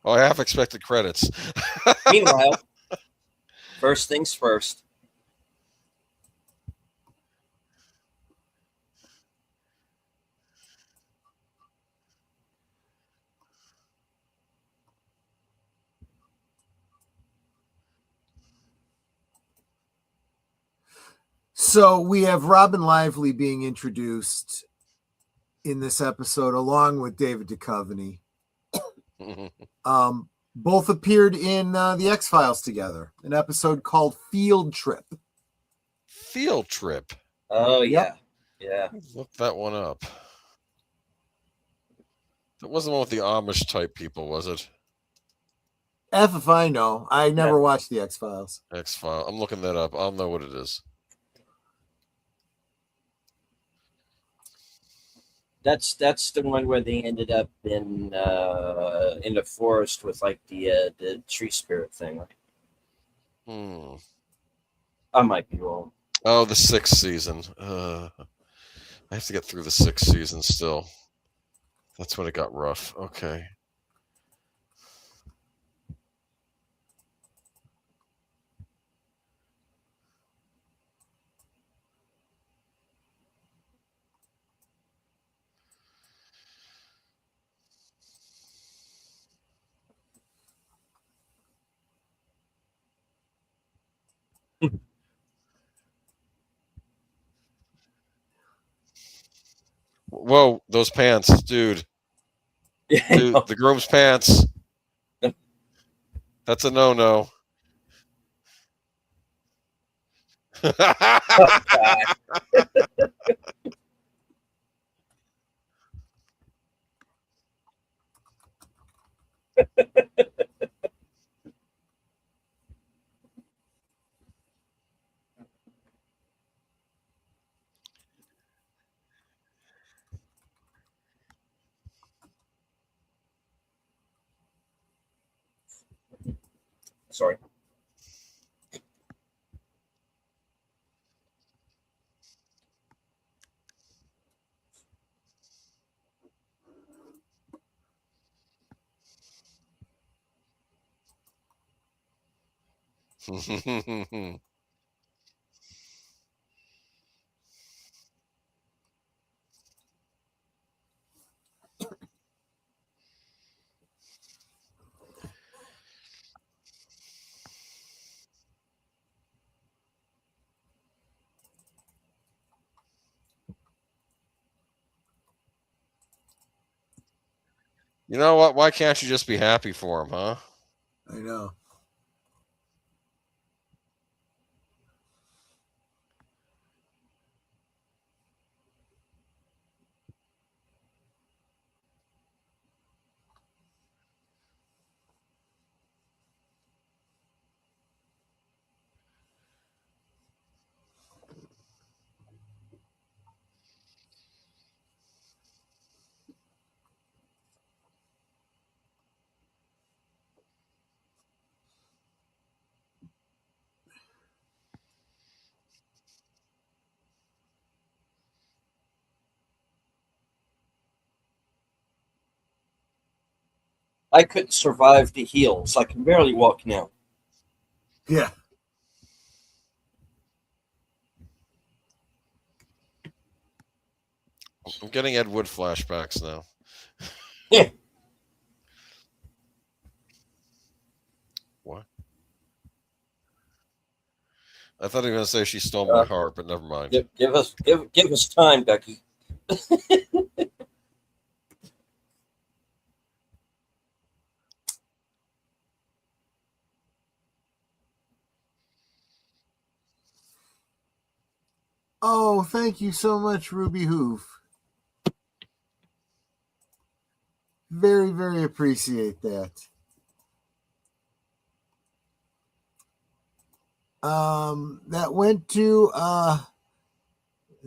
Speaker 4: Oh, I half expected credits.
Speaker 1: Meanwhile, first things first.
Speaker 2: So we have Robin Lively being introduced in this episode along with David Duchovny. Both appeared in the X-Files together, an episode called Field Trip.
Speaker 4: Field Trip.
Speaker 1: Oh,
Speaker 2: Yep.
Speaker 1: Yeah.
Speaker 4: Look that one up. That wasn't one with the Amish type people, was it?
Speaker 2: If I know. I never watched the X-Files.
Speaker 4: X-File. I'm looking that up. I'll know what it is.
Speaker 1: That's the one where they ended up in the forest with like the tree spirit thing. I might be wrong.
Speaker 4: Oh, the 6th season. I have to get through the 6th season still. That's when it got rough. Okay. Whoa, those pants, dude.
Speaker 1: Yeah, I
Speaker 4: Dude,
Speaker 1: know.
Speaker 4: the groom's pants. That's a no-no.
Speaker 1: Sorry.
Speaker 4: You know what? Why can't you just be happy for him, huh?
Speaker 2: I know.
Speaker 1: I couldn't survive the heels. I can barely walk now.
Speaker 2: Yeah.
Speaker 4: I'm getting Ed Wood flashbacks now.
Speaker 1: Yeah.
Speaker 4: What? I thought he was going to say she stole my heart, but never mind.
Speaker 1: Give us time, Becky.
Speaker 2: Oh, thank you so much, Ruby Hoof. Very, very appreciate that. That went to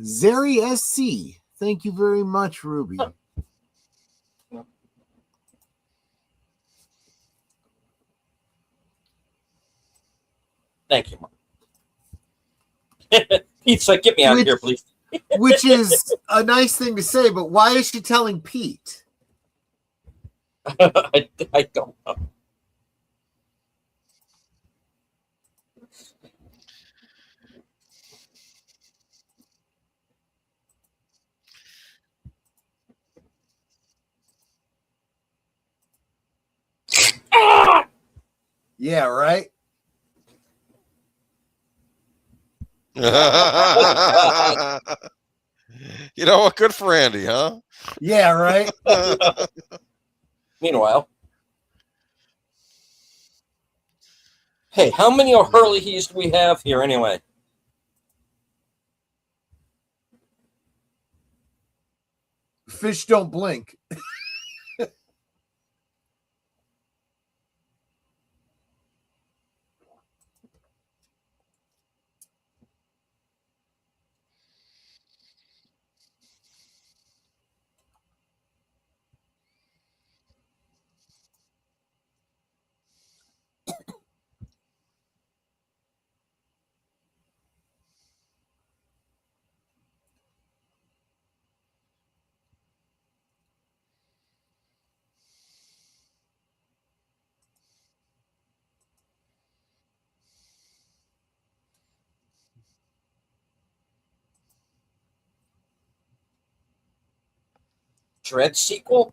Speaker 2: Zeri SC. Thank you very much, Ruby.
Speaker 1: Thank you, Mom. Pete's like, get me out of here, please.
Speaker 2: Which is a nice thing to say, but why is she telling Pete?
Speaker 1: I don't know.
Speaker 2: Yeah, right?
Speaker 4: You know what? Good for Andy, huh?
Speaker 2: Yeah, right?
Speaker 1: Meanwhile, hey, how many O'Hurleys do we have here anyway?
Speaker 2: Fish don't blink.
Speaker 1: Dread sequel?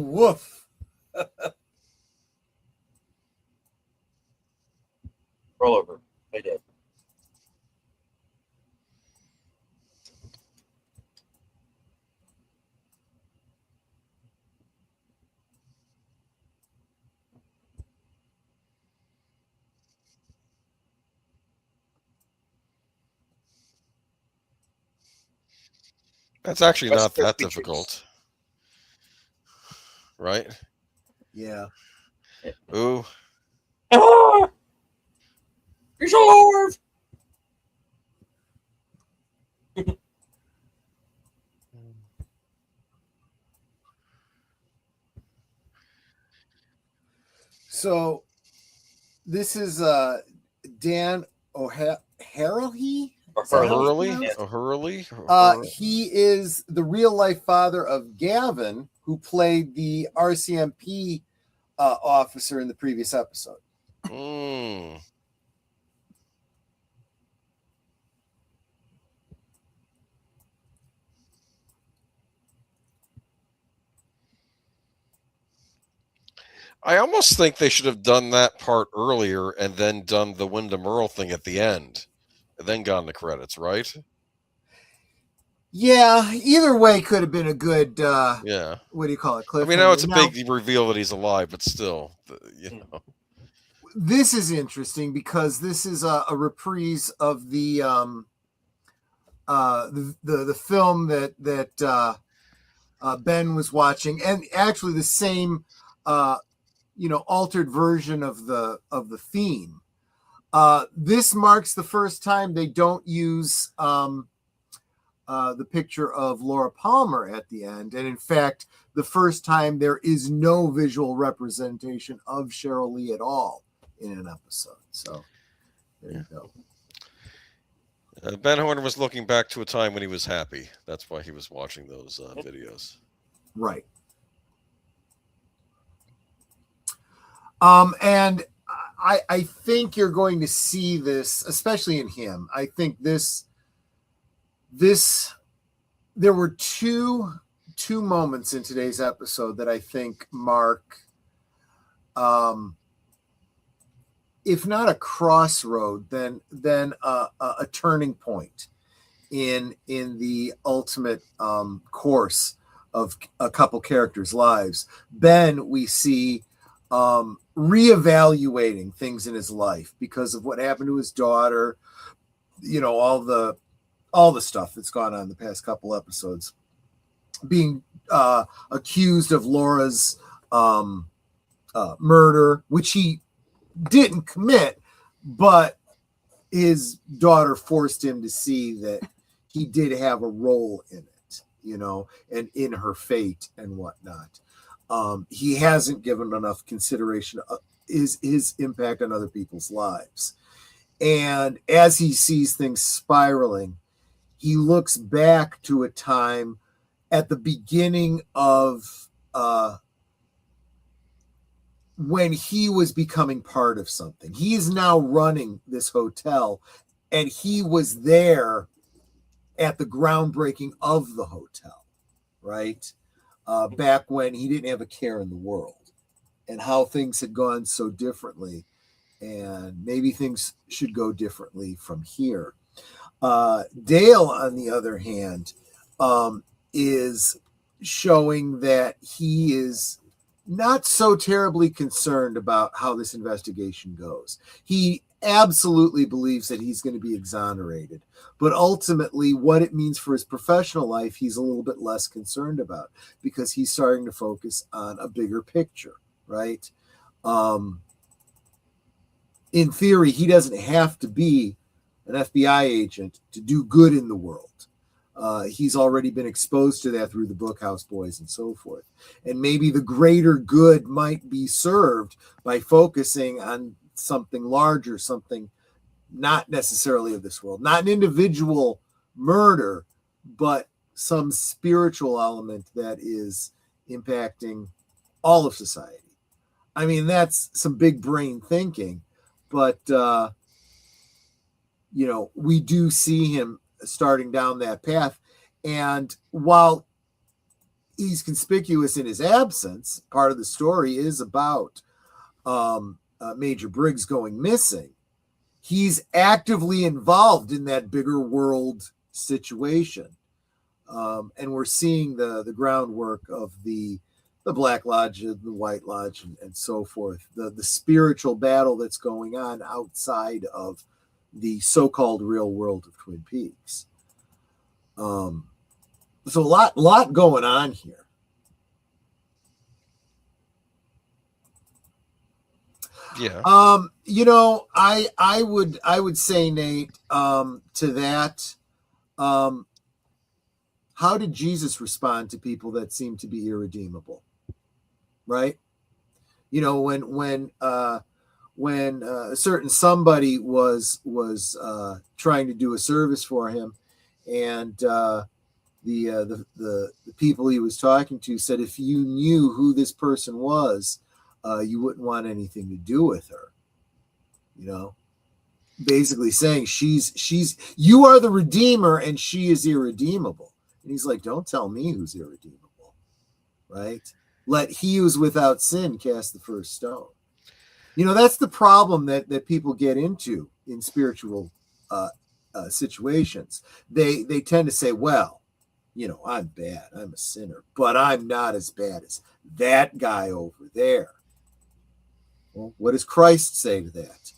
Speaker 2: Woof.
Speaker 1: Roll over. I did.
Speaker 4: That's actually
Speaker 1: What's
Speaker 4: not
Speaker 1: the
Speaker 4: that
Speaker 1: features?
Speaker 4: difficult, right?
Speaker 2: Yeah.
Speaker 4: Ooh,
Speaker 1: Ah! He's alive!
Speaker 2: So this is Dan O'Harrelly.
Speaker 1: Or
Speaker 2: Is that how it's
Speaker 1: Hurley.
Speaker 2: pronounced?
Speaker 4: Hurley.
Speaker 2: He is the real life father of Gavin, who played the RCMP officer in the previous episode.
Speaker 4: Mm. I almost think they should have done that part earlier and then done the Wyndham Earl thing at the end, and then gone the credits, right?
Speaker 2: Yeah, either way could have been a good.
Speaker 4: Yeah.
Speaker 2: What do you call it?
Speaker 4: I mean, now it's a
Speaker 2: Now,
Speaker 4: big reveal that he's alive, but still,
Speaker 2: this is interesting because this is a reprise of the film that Ben was watching, and actually the same altered version of the theme. This marks the first time they don't use the picture of Laura Palmer at the end, and in fact, the first time there is no visual representation of Cheryl Lee at all in an episode. So there you go.
Speaker 4: Ben Horner was looking back to a time when he was happy. That's why he was watching those videos.
Speaker 2: Right. And I think you're going to see this, especially in him. I think this there were two moments in today's episode that I think mark if not a crossroad, then a turning point in the ultimate course of a couple characters' lives. Ben, we see reevaluating things in his life because of what happened to his daughter, all the stuff that's gone on the past couple episodes, being accused of Laura's murder, which he didn't commit, but his daughter forced him to see that he did have a role in it, and in her fate and whatnot. He hasn't given enough consideration of his impact on other people's lives. And as he sees things spiraling, he looks back to a time at the beginning of when he was becoming part of something. He is now running this hotel, and he was there at the groundbreaking of the hotel, right? Back when he didn't have a care in the world, and how things had gone so differently, and maybe things should go differently from here. Dale, on the other hand, is showing that he is not so terribly concerned about how this investigation goes. He absolutely believes that he's going to be exonerated, but ultimately what it means for his professional life, he's a little bit less concerned about because he's starting to focus on a bigger picture, right? In theory, he doesn't have to be an FBI agent to do good in the world. He's already been exposed to that through the Bookhouse Boys and so forth. And maybe the greater good might be served by focusing on something larger, something not necessarily of this world, not an individual murder, but some spiritual element that is impacting all of society. I mean, that's some big brain thinking, but we do see him starting down that path. And while he's conspicuous in his absence. Part of the story is about Major Briggs going missing. He's actively involved in that bigger world situation. And we're seeing the groundwork of the Black Lodge, the White Lodge, and so forth. The spiritual battle that's going on outside of the so-called real world of Twin Peaks. So a lot going on here.
Speaker 4: Yeah.
Speaker 2: I would say, Nate, to that, how did Jesus respond to people that seem to be irredeemable? Right? When a certain somebody was trying to do a service for him, and the people he was talking to said, if you knew who this person was, you wouldn't want anything to do with her. Basically saying you are the Redeemer and she is irredeemable. And he's like, don't tell me who's irredeemable, right? Let he who's without sin cast the first stone. That's the problem that people get into in spiritual situations. They tend to say, well, I'm bad, I'm a sinner, but I'm not as bad as that guy over there. Well, what does Christ say to that?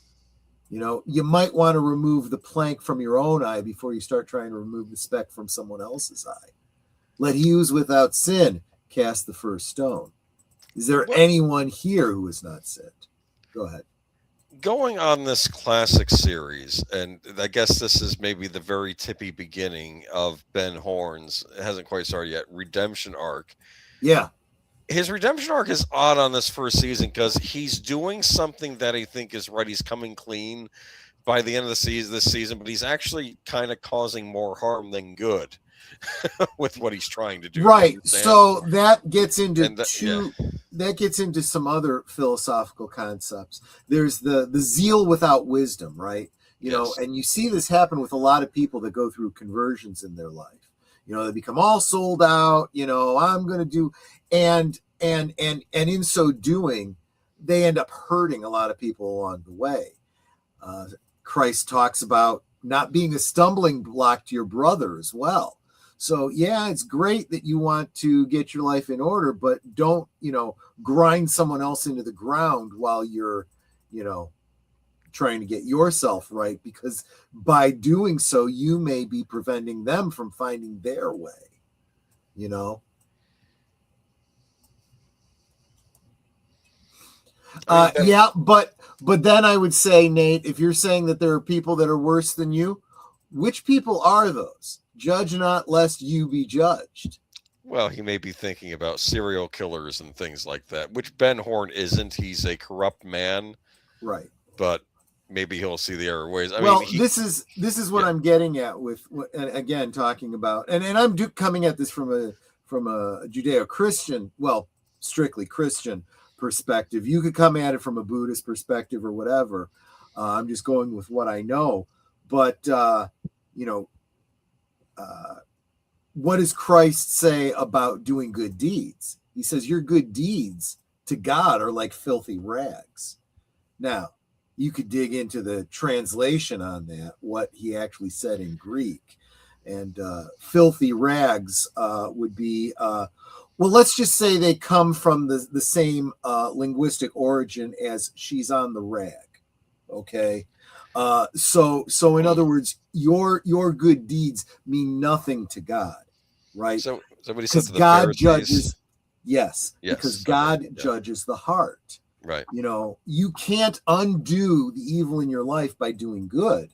Speaker 2: You might want to remove the plank from your own eye before you start trying to remove the speck from someone else's eye. Let he who's without sin cast the first stone. Is there anyone here who has not sinned? Go ahead.
Speaker 4: Going on this classic series, and I guess this is maybe the very tippy beginning of Ben Horn's, it hasn't quite started yet, redemption arc.
Speaker 2: Yeah.
Speaker 4: His redemption arc is odd on this first season because he's doing something that I think is right. He's coming clean by the end of this season, but he's actually kind of causing more harm than good with what he's trying to do.
Speaker 2: Right. So that gets into
Speaker 4: that
Speaker 2: gets into some other philosophical concepts. There's the zeal without wisdom, right? And you see this happen with a lot of people that go through conversions in their life. They become all sold out, I'm going to do, and in so doing, they end up hurting a lot of people along the way. Christ talks about not being a stumbling block to your brother as well. So yeah, it's great that you want to get your life in order, but don't, grind someone else into the ground while you're, trying to get yourself right, because by doing so, you may be preventing them from finding their way, Yeah, but then I would say, Nate, if you're saying that there are people that are worse than you, which people are those? Judge not lest you be judged.
Speaker 4: Well, he may be thinking about serial killers and things like that, which Ben Horn isn't. He's a corrupt man.
Speaker 2: Right.
Speaker 4: But maybe he'll see the error ways.
Speaker 2: This is what I'm getting at with, again, talking about, and I'm coming at this from a Judeo-Christian, well, strictly Christian perspective. You could come at it from a Buddhist perspective or whatever. I'm just going with what I know. But, what does Christ say about doing good deeds? He says your good deeds to God are like filthy rags. Now, you could dig into the translation on that, what he actually said in Greek. And filthy rags would be, well, let's just say they come from the same linguistic origin as she's on the rag. Okay. So in other words, your good deeds mean nothing to God, right?
Speaker 4: So somebody said to the
Speaker 2: God
Speaker 4: Pharisees,
Speaker 2: judges, yes, because God judges the heart.
Speaker 4: Right.
Speaker 2: You can't undo the evil in your life by doing good.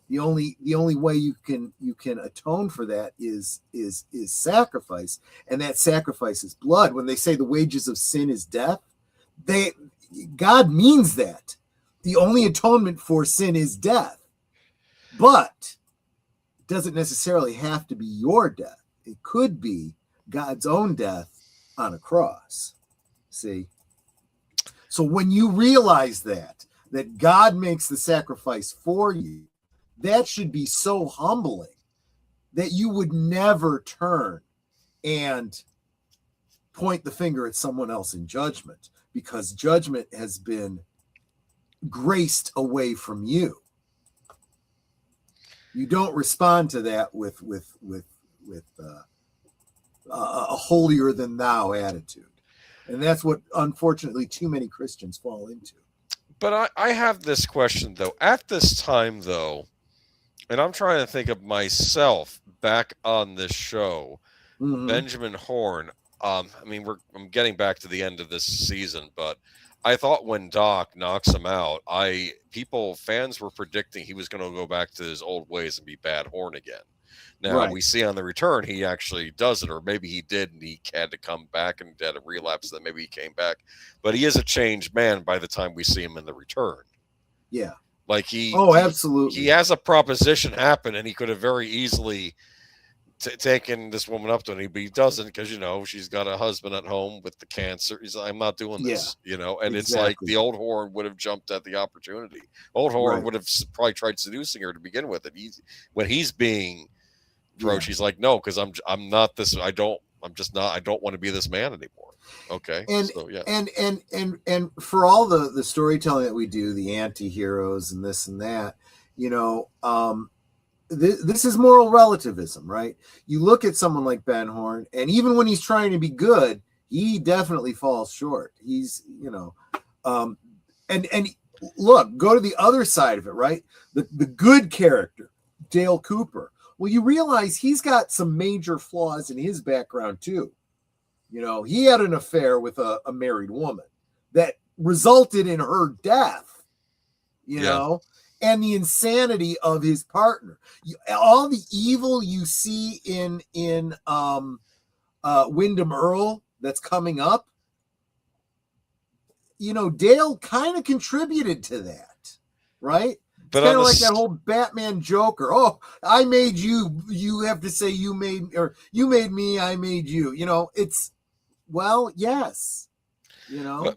Speaker 2: The only way you can atone for that is sacrifice, and that sacrifice is blood. When they say the wages of sin is death, God means that. The only atonement for sin is death, but it doesn't necessarily have to be your death. It could be God's own death on a cross. See? So when you realize that God makes the sacrifice for you, that should be so humbling that you would never turn and point the finger at someone else in judgment, because judgment has been graced away from you. You don't respond to that with a holier than thou attitude, and that's what unfortunately too many Christians fall into.
Speaker 4: But I have this question though. At this time though, and I'm trying to think of myself back on this show, Benjamin Horne. I mean, I'm getting back to the end of this season, but I thought when Doc knocks him out, fans were predicting he was going to go back to his old ways and be Bad Horn again. Now we see on the return he actually does it, or maybe he did and he had to come back and had a relapse. Then maybe he came back, but he is a changed man by the time we see him in the return.
Speaker 2: Yeah,
Speaker 4: like
Speaker 2: absolutely.
Speaker 4: He has a proposition happen, and he could have very easily taken this woman up to him, but he doesn't, because she's got a husband at home with the cancer. He's like, I'm not doing this, and exactly. It's like the old Horn would have jumped at the opportunity. Old Horn would have probably tried seducing her to begin with. And when he's being approached, he's like, no, because I'm not this. I don't want to be this man anymore. Okay,
Speaker 2: and for all the storytelling that we do, the anti-heroes and this and that, this is moral relativism, right? You look at someone like Ben Horne, and even when he's trying to be good, he definitely falls short. He's, and look, go to the other side of it, right? The good character, Dale Cooper. Well, you realize he's got some major flaws in his background too. He had an affair with a married woman that resulted in her death, and the insanity of his partner. All the evil you see in Wyndham Earl that's coming up, Dale kind of contributed to that, right? But kind of like that whole Batman Joker. Oh, I made you. You have to say you made me. I made you. It's, well, yes.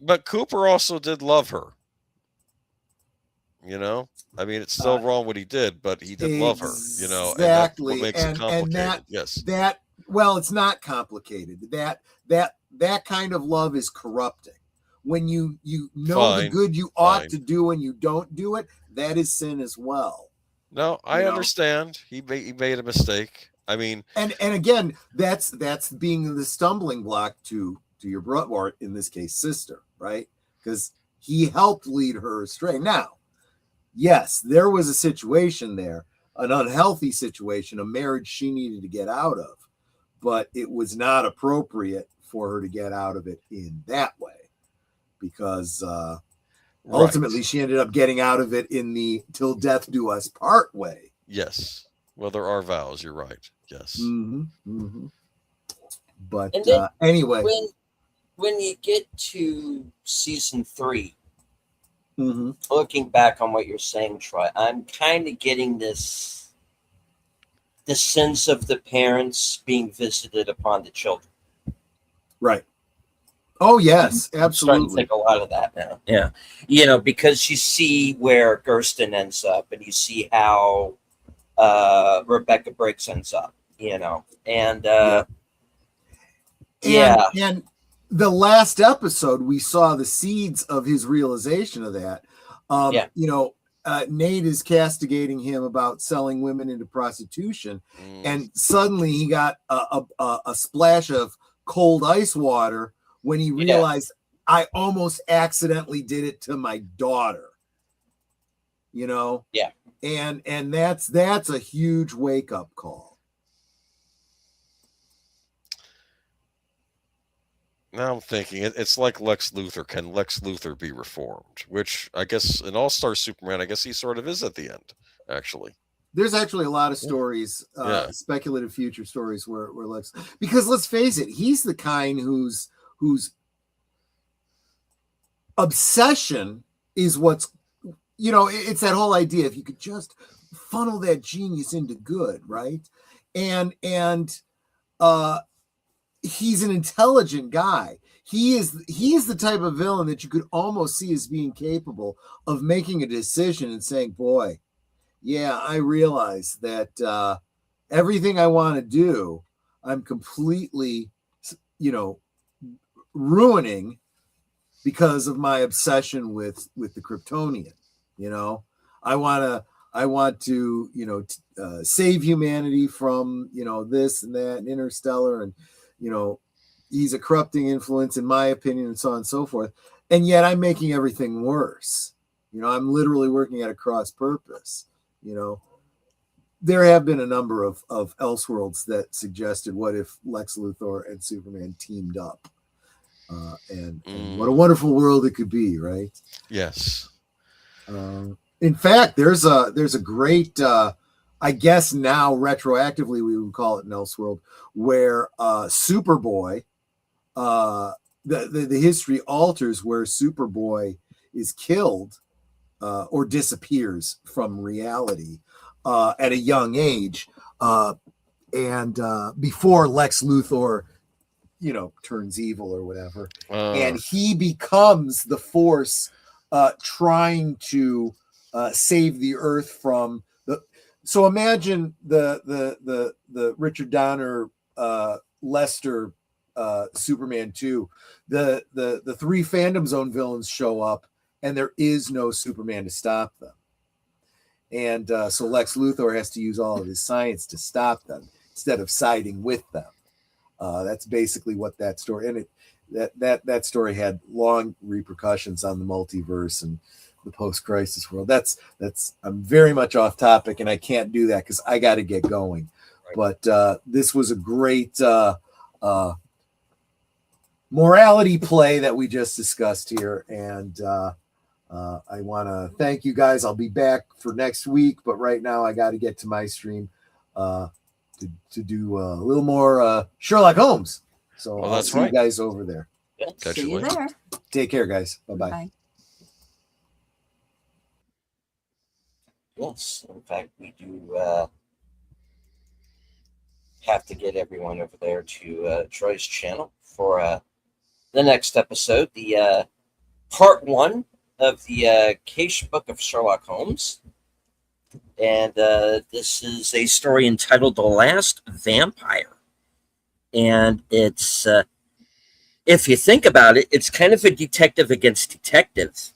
Speaker 4: But Cooper also did love her. I mean, it's still wrong what he did, but he did love her.
Speaker 2: Exactly.
Speaker 4: And what makes it complicated.
Speaker 2: Well, it's not complicated. That kind of love is corrupting. When you know the good you ought to do and you don't do it, that is sin as well.
Speaker 4: No, I understand. He made a mistake. I mean,
Speaker 2: and again, that's being the stumbling block to your brother, or in this case, sister, right? Because he helped lead her astray. Now, yes, there was a situation there, an unhealthy situation, a marriage she needed to get out of, but it was not appropriate for her to get out of it in that way, because ultimately she ended up getting out of it in the till death do us part way.
Speaker 4: Yes. Well, there are vows. You're right. Yes.
Speaker 2: But anyway,
Speaker 1: when you get to season 3, looking back on what you're saying, Troy, I'm kind of getting the sense of the parents being visited upon the children.
Speaker 2: Right. Oh, yes, absolutely.
Speaker 1: I'm starting to think a lot of that now. Yeah. Because you see where Gersten ends up, and you see how Rebecca Briggs ends up, and
Speaker 2: and the last episode we saw the seeds of his realization of that. Nate is castigating him about selling women into prostitution, and suddenly he got a splash of cold ice water when he realized, I almost accidentally did it to my daughter. And that's a huge wake-up call.
Speaker 4: Now I'm thinking it's like Lex Luthor. Can Lex Luthor be reformed? Which I guess in All-Star Superman, I guess he sort of is at the end, actually.
Speaker 2: There's actually a lot of stories, speculative future stories where Lex, because let's face it, he's the kind whose obsession is what's, it's that whole idea, if you could just funnel that genius into good, right? And he's an intelligent guy. He is the type of villain that you could almost see as being capable of making a decision and saying, boy, yeah, I realize that everything I want to do, I'm completely, ruining because of my obsession with the Kryptonian. You know, I want to, you know, save humanity from, you know, this and that and Interstellar, and, you know, he's a corrupting influence in my opinion, and so on and so forth. And yet I'm making everything worse. You know, I'm literally working at a cross purpose. You know, there have been a number of Elseworlds that suggested, what if Lex Luthor and Superman teamed up? And what a wonderful world it could be, right?
Speaker 4: Yes.
Speaker 2: In fact, there's a great, I guess now retroactively we would call it an Elseworld, where Superboy, the history alters, where Superboy is killed or disappears from reality at a young age, and before Lex Luthor, you know, turns evil or whatever, and he becomes the Force trying to save the Earth from the. So imagine the Richard Donner Lester Superman 2. The three Phantom Zone villains show up, and there is no Superman to stop them. And so Lex Luthor has to use all of his science to stop them instead of siding with them. That's basically what that story, and that story had long repercussions on the multiverse and the post-crisis world. That's I'm very much off topic, and I can't do that because I got to get going. Right. But this was a great morality play that we just discussed here, and I want to thank you guys. I'll be back for next week, but right now I got to get to my stream to do a little more Sherlock Holmes. So I'll see you guys over there.
Speaker 3: See you there.
Speaker 2: Take care, guys. Bye-bye.
Speaker 3: Bye.
Speaker 1: Yes, in fact, we do have to get everyone over there to Troy's channel for the next episode, the part 1 of the Case Book of Sherlock Holmes. And this is a story entitled The Last Vampire. And it's, if you think about it, it's kind of a detective against detective.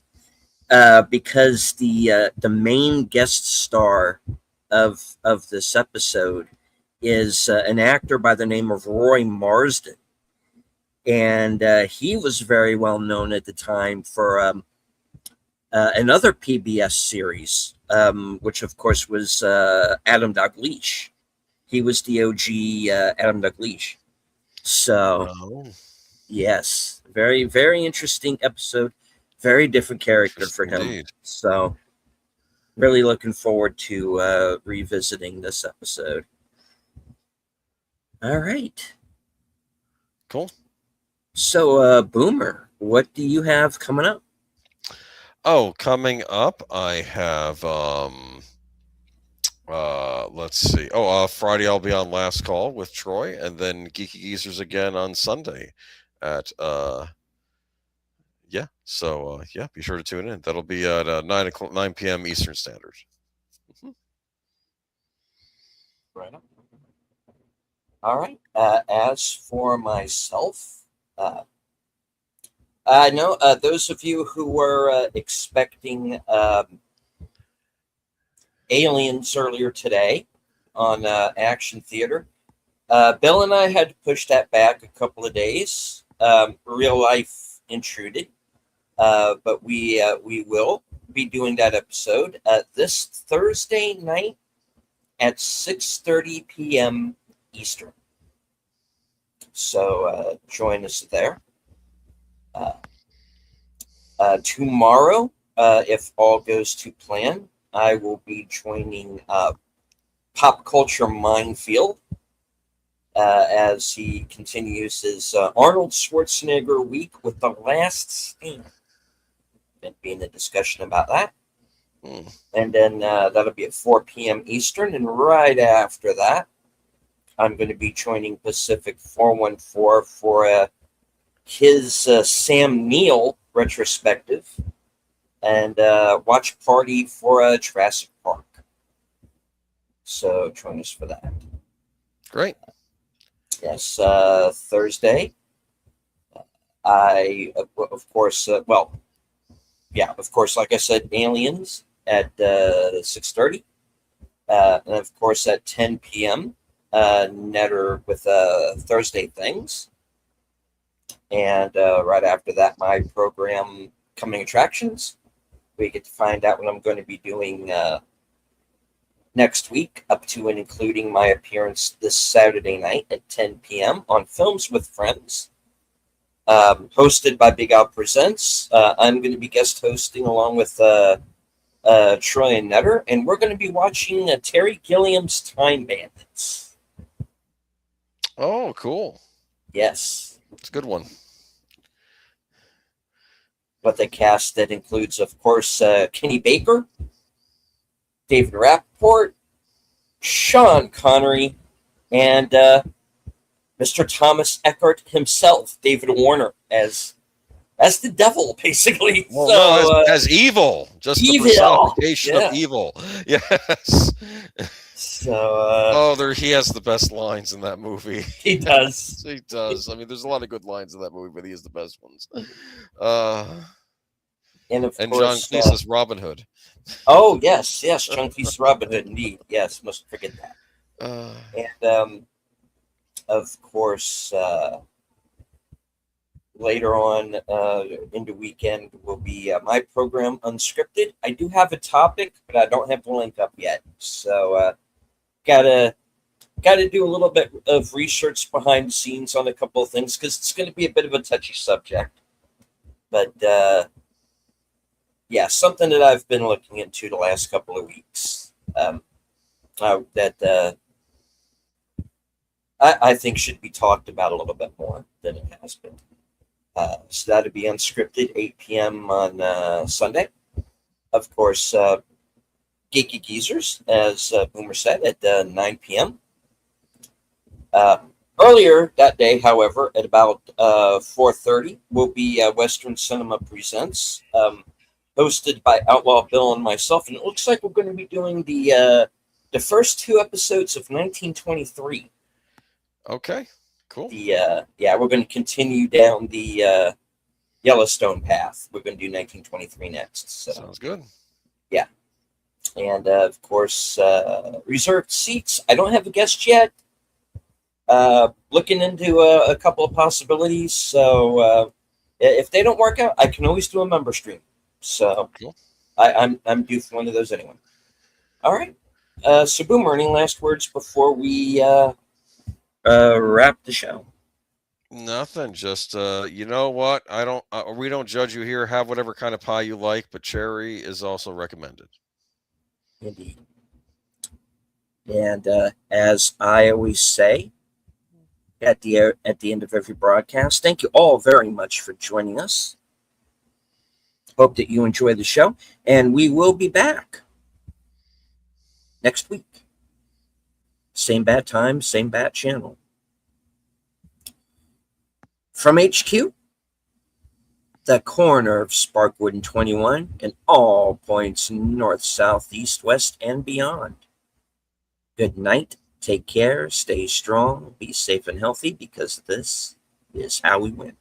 Speaker 1: Because the main guest star of this episode is an actor by the name of Roy Marsden, and he was very well known at the time for another PBS series, which of course was Adam Dalgliesh. He was the OG Adam Dalgliesh. So, yes, very, very interesting episode. Very different character for him. Indeed. So, really looking forward to revisiting this episode. All right.
Speaker 4: Cool.
Speaker 1: So, Boomer, what do you have coming up?
Speaker 4: Oh, coming up, I have, let's see. Friday I'll be on Last Call with Troy, and then Geeky Geezers again on Sunday at, yeah, so yeah, be sure to tune in. That'll be at 9 p.m. Eastern Standard.
Speaker 1: Right on. All right. As for myself, I know those of you who were expecting Aliens earlier today on Action Theater, Bill and I had to push that back a couple of days. Real life intruded. But we will be doing that episode this Thursday night at 6:30 p.m. Eastern. So join us there. Tomorrow, if all goes to plan, I will be joining Pop Culture Minefield as he continues his Arnold Schwarzenegger week with The Last Stand. Being a discussion about that. And then that'll be at 4 p.m. Eastern. And right after that, I'm going to be joining Pacific 414 for his Sam Neill retrospective and watch party for Jurassic Park. So join us for that.
Speaker 4: Great.
Speaker 1: Yes, Thursday. Of course, of course, like I said, Aliens at 6:30. And of course, at 10 p.m., Netter with Thursday Things. And right after that, my program, Coming Attractions. We get to find out what I'm going to be doing next week, up to and including my appearance this Saturday night at 10 p.m. on Films with Friends. Hosted by Big Al Presents. I'm going to be guest hosting along with Troy and Netter, and we're going to be watching Terry Gilliam's Time Bandits.
Speaker 4: Oh, cool.
Speaker 1: Yes.
Speaker 4: It's a good one.
Speaker 1: But the cast that includes, of course, Kenny Baker, David Rappaport, Sean Connery, and Mr. Thomas Eckert himself, David Warner, as the devil, basically.
Speaker 4: Well,
Speaker 1: so,
Speaker 4: no, as evil, just
Speaker 1: evil.
Speaker 4: the personification of evil. Yes.
Speaker 1: So,
Speaker 4: he has the best lines in that movie.
Speaker 1: He does.
Speaker 4: He does. I mean, there's a lot of good lines in that movie, but he has the best ones.
Speaker 1: And
Speaker 4: John
Speaker 1: course,
Speaker 4: Cleese's Robin Hood.
Speaker 1: Oh yes, John Cleese's Robin Hood, indeed. Yes, must forget that. And of course, later on in the weekend will be my program Unscripted. I do have a topic, but I don't have the link up yet. So gotta do a little bit of research behind the scenes on a couple of things because it's going to be a bit of a touchy subject. But something that I've been looking into the last couple of weeks that I think should be talked about a little bit more than it has been. So that'll be Unscripted, 8 p.m. on Sunday. Of course, Geeky Geezers, as Boomer said, at 9 p.m. Earlier that day, however, at about 4:30, will be Western Cinema Presents, hosted by Outlaw Bill and myself. And it looks like we're going to be doing the first two episodes of 1923.
Speaker 4: Okay, cool.
Speaker 1: We're going to continue down the Yellowstone path. We're going to do 1923 next. So.
Speaker 4: Sounds good.
Speaker 1: Yeah. And, of course, reserved seats. I don't have a guest yet. Looking into a couple of possibilities. So if they don't work out, I can always do a member stream. So
Speaker 4: cool.
Speaker 1: I'm due for one of those anyway. All right. So Boomer, any last words before we wrap the show?
Speaker 4: Nothing. Just you know what? We don't judge you here. Have whatever kind of pie you like, but cherry is also recommended.
Speaker 1: Indeed. And as I always say at the end of every broadcast, thank you all very much for joining us. Hope that you enjoy the show, and we will be back next week. Same bad time, same bad channel. From HQ, the corner of Sparkwood and 21, and all points north, south, east, west, and beyond. Good night. Take care. Stay strong. Be safe and healthy, because this is how we win.